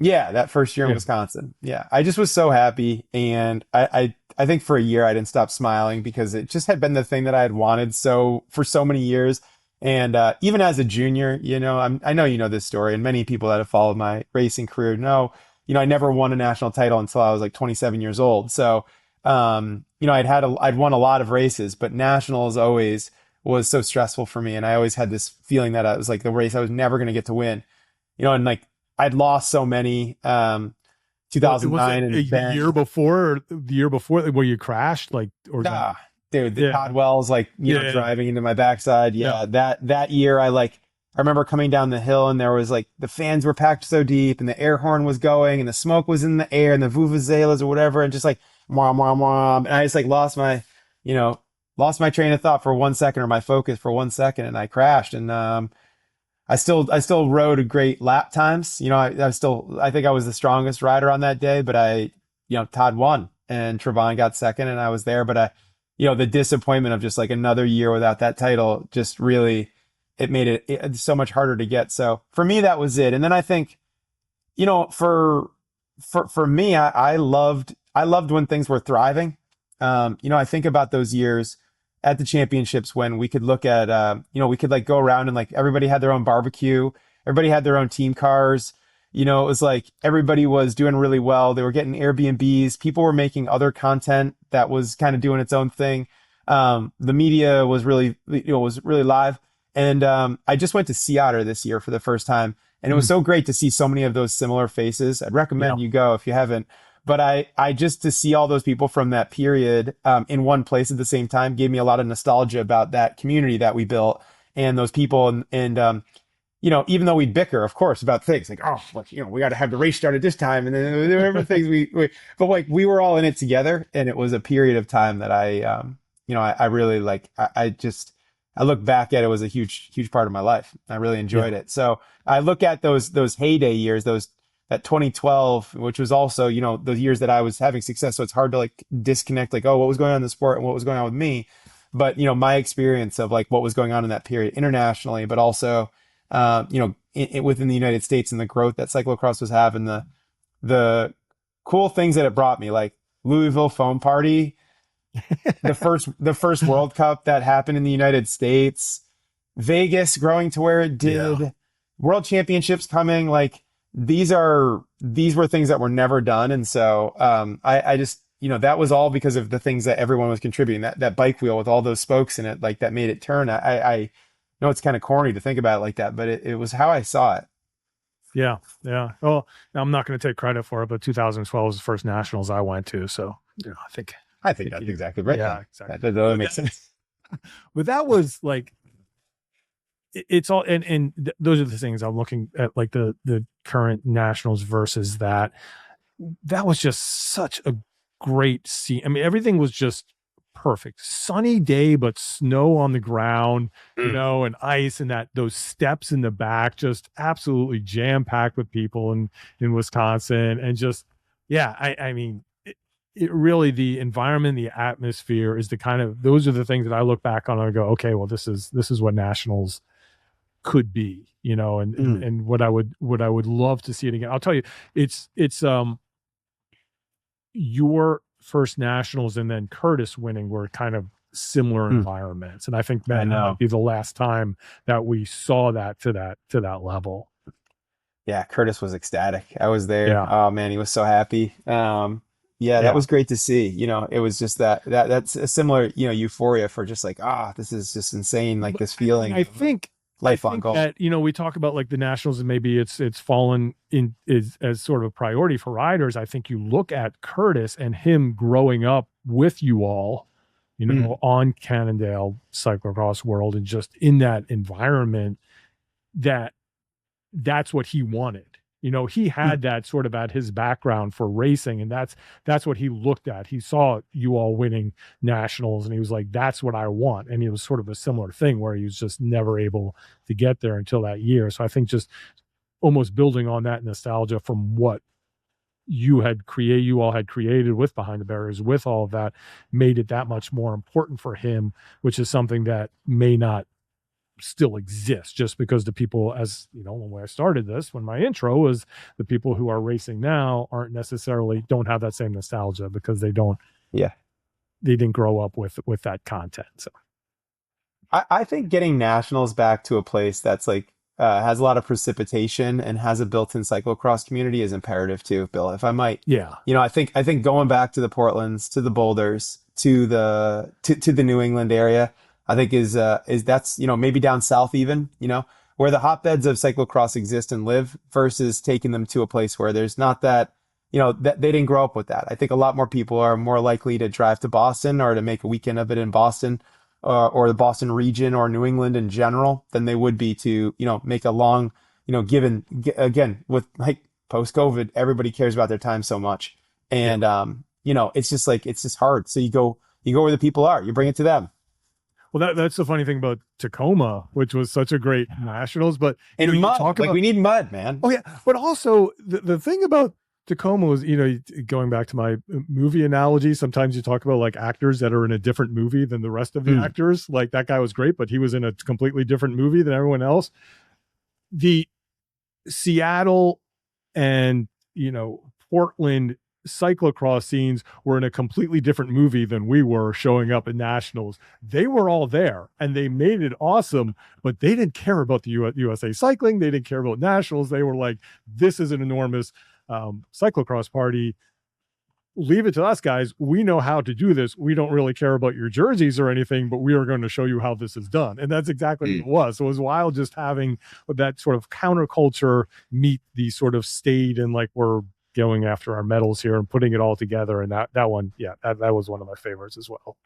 Yeah, that first year in Yeah. Wisconsin. Yeah, I just was so happy, and I think for a year I didn't stop smiling because it just had been the thing that I had wanted so for so many years. And even as a junior, I know you know this story, and many people that have followed my racing career know, I never won a national title until I was like 27 years old. So, I'd won a lot of races, but nationals always was so stressful for me, and I always had this feeling that I was like the race I was never going to get to win. And like I'd lost so many, Well, it was 2009 in the Bend. year before where you crashed, like, or is that? Ah, dude, the Yeah, Todd Wells, like, yeah, driving into my backside. yeah. Yeah, that year I remember coming down the hill and there was like the fans were packed so deep and the air horn was going and the smoke was in the air and the vuvuzelas or whatever and just like mwah, mwah, mwah. And I just like you know, lost my train of thought for 1 second or my focus for 1 second and I crashed. And, I still rode great lap times. I think I was the strongest rider on that day, but Todd won and Trevon got second and I was there. But the disappointment of just like another year without that title just really, it made it so much harder to get. So for me, that was it. And then I think, for me, I loved when things were thriving. I think about those years at the championships when we could look at, we could like go around and like everybody had their own barbecue, everybody had their own team cars. It was like everybody was doing really well. They were getting Airbnbs. People were making other content that was kind of doing its own thing. The media was really live. And I just went to Sea Otter this year for the first time, and it was Mm, so great to see so many of those similar faces. I'd yeah. recommend you go if you haven't. But I just to see all those people from that period in one place at the same time gave me a lot of nostalgia about that community that we built and those people. And even though we'd bicker, of course, about things like, oh, like, we got to have the race start at this time. And then there were things but like we were all in it together. And it was a period of time that I really like, I look back at it was a huge, huge part of my life. I really Yeah. enjoyed it. So I look at those heyday years, that 2012, which was also, the years that I was having success. So it's hard to like disconnect, like, oh, what was going on in the sport and what was going on with me. But, my experience of like what was going on in that period internationally, but also, within the United States and the growth that cyclocross was having, the cool things that it brought me, like Louisville Foam Party. the first World Cup that happened in the United States, Vegas growing to where it Yeah. did, World Championships coming, like these were things that were never done. And so I just, that was all because of the things that everyone was contributing. That bike wheel with all those spokes in it, like that made it turn. I know it's kind of corny to think about it like that, but it was how I saw it. Yeah. Yeah. Well, I'm not going to take credit for it, but 2012 was the first nationals I went to. So, I I think think that's you, exactly right. yeah, Yeah, exactly. that totally But makes sense. that was like, it's all, and those are the things I'm looking at, like the current nationals versus that. That was just such a great scene. I mean, everything was just perfect. Sunny day, but snow on the ground, Mm. and ice, and those steps in the back, just absolutely jam packed with people in Wisconsin, and just yeah, I mean. It really, the environment, the atmosphere is the kind of, those are the things that I look back on and I go, okay, well, this is what nationals could be, and Mm. what I would love to see it again. I'll tell you, it's your first nationals and then Curtis winning were kind of similar Mm. environments, and I think I that might know. be the last time that we saw that to that level. Yeah, Curtis was ecstatic. I was there. Yeah, Oh man, he was so happy. Yeah, that yeah. was great to see. It was just that's a similar, euphoria for just like, this is just insane, like But this and feeling I of a think I lifelong think goal. that we talk about like the nationals and maybe it's fallen in is as sort of a priority for riders. I think you look at Curtis and him growing up with you all, Mm. on Cannondale Cyclocross World and just in that environment, that that's what he wanted. He Mm. had that sort of at his background for racing, and that's what he looked at. He saw you all winning nationals, and he was like, "That's what I want." And it was sort of a similar thing where he was just never able to get there until that year. So I think just almost building on that nostalgia from what you all had created with Behind the Barriers, with all of that, made it that much more important for him, which is something that may not still exists just because the people, as when I started this, when my intro was, the people who are racing now aren't necessarily, don't have that same nostalgia because Yeah. they didn't grow up with that content. So I think getting nationals back to a place that's like has a lot of precipitation and has a built-in cyclocross community is imperative too, Bill. If I might, yeah, I think going back to the Portlands, to the Boulders, to the New England area, I think is that's maybe down south even, where the hotbeds of cyclocross exist and live versus taking them to a place where there's not that. That they didn't grow up with that. I think a lot more people are more likely to drive to Boston or to make a weekend of it in Boston or the Boston region or New England in general than they would be to, make a long, again, with like post COVID, everybody cares about their time so much. yeah. And, it's just like, it's just hard. So you go where the people are, you bring it to them. Well, that's the funny thing about Tacoma, which was such a great nationals. But And you mud, talk like about, we need mud, man. oh yeah, but also the thing about Tacoma was, going back to my movie analogy, sometimes you talk about like actors that are in a different movie than the rest of the Mm. actors. Like that guy was great, but he was in a completely different movie than everyone else. The Seattle and, Portland cyclocross scenes were in a completely different movie than we were showing up at nationals. They were all there and they made it awesome, but they didn't care about the USA cycling. They didn't care about nationals. They were like, this is an enormous cyclocross party. Leave it to us, guys. We know how to do this. We don't really care about your jerseys or anything, but we are going to show you how this is done. And that's exactly what Mm. it was. So it was wild just having that sort of counterculture meet the sort of stayed and like we're going after our medals here and putting it all together. And that one, yeah, that was one of my favorites as well.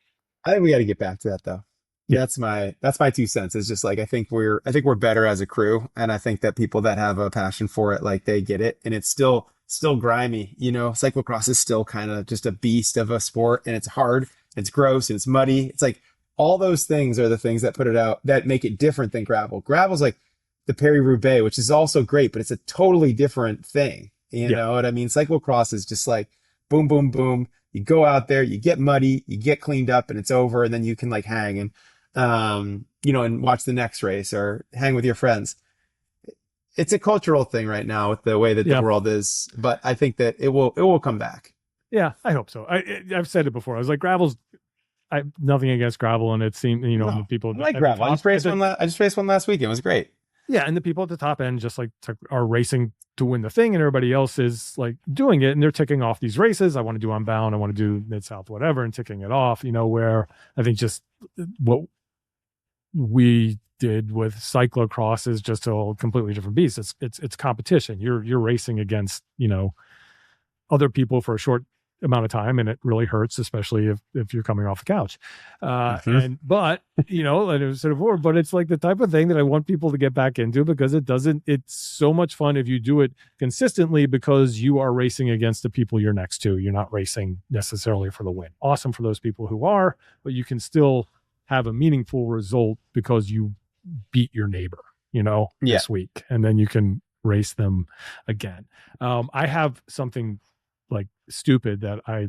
I think we got to get back to that though. Yeah. That's my 2 cents. It's just like I think we're better as a crew, and I think that people that have a passion for it, like they get it, and it's still grimy. Cyclocross is still kind of just a beast of a sport, and it's hard, it's gross, and it's muddy. It's like all those things are the things that put it out that make it different than gravel. Gravel's like the Paris-Roubaix, which is also great, but it's a totally different thing. You Yeah. know what I mean? Cyclocross is just like boom, boom, boom. You go out there, you get muddy, you get cleaned up, and it's over, and then you can like hang and watch the next race or hang with your friends. It's a cultural thing right now with the way that the Yeah. world is, but I think that it will come back. Yeah. I hope so. I've said it before. I was like, gravel's nothing against gravel, and it seemed, and the No, people I like at the gravel. top, I just raced one last week. It was great. yeah, and the people at the top end just like are racing to win the thing, and everybody else is like doing it, and they're ticking off these races. I want to do Unbound, I want to do Mid South, whatever, and ticking it off. Where I think just what we did with cyclocross is just a completely different beast. It's competition. You're racing against other people for a short amount of time, and it really hurts, especially if you're coming off the couch. But and it was sort of more, but it's like the type of thing that I want people to get back into, because it's so much fun if you do it consistently, because you are racing against the people you're next to. You're not racing necessarily for the win. Awesome for those people who are, but you can still have a meaningful result because you beat your neighbor, this week, and then you can race them again. I have something like stupid that I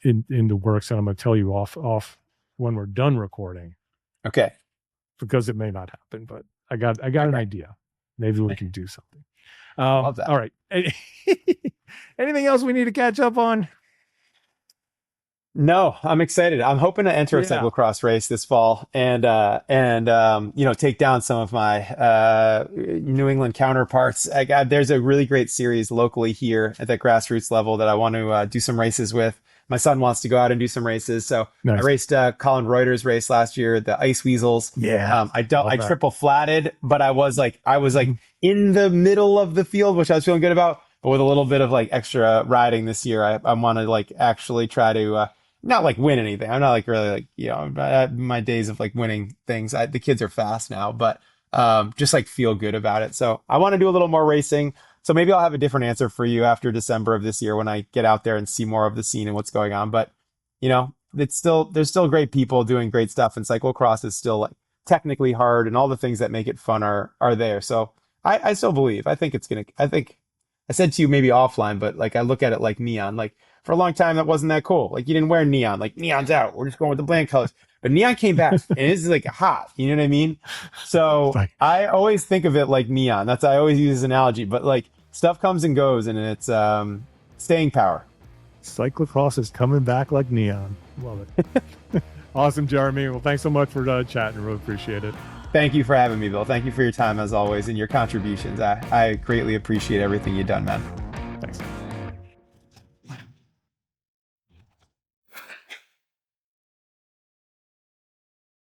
in the works, and I'm going to tell you off when we're done recording. Okay. Because it may not happen, but I got an idea. Maybe we can do something. Love that. All right. Anything else we need to catch up on? No, I'm excited. I'm hoping to enter a cyclocross race this fall and take down some of my New England counterparts. There's a really great series locally here at the grassroots level that I want to do some races with. My son wants to go out and do some races, so nice. I raced Colin Reuter's race last year, the Ice Weasels. Yeah, I triple flatted, but I was in the middle of the field, which I was feeling good about. But with a little bit of like extra riding this year, I want to like actually try to. Not like win anything. I'm not like really like, my days of like winning things. The kids are fast now, but just like feel good about it. So I want to do a little more racing. So maybe I'll have a different answer for you after December of this year when I get out there and see more of the scene and what's going on. But there's still great people doing great stuff, and cyclocross is still like technically hard, and all the things that make it fun are there. So I still believe. I think I said to you maybe offline, but like I look at it like neon. Like for a long time, that wasn't that cool. Like you didn't wear neon. Like neon's out. We're just going with the bland colors. But neon came back, and it's like hot. You know what I mean? So I always think of it like neon. I always use this analogy. But like stuff comes and goes, and it's staying power. Cyclocross is coming back like neon. Love it. Awesome, Jeremy. Well, thanks so much for chatting. Really appreciate it. Thank you for having me, Bill. Thank you for your time as always and your contributions. I greatly appreciate everything you've done, man.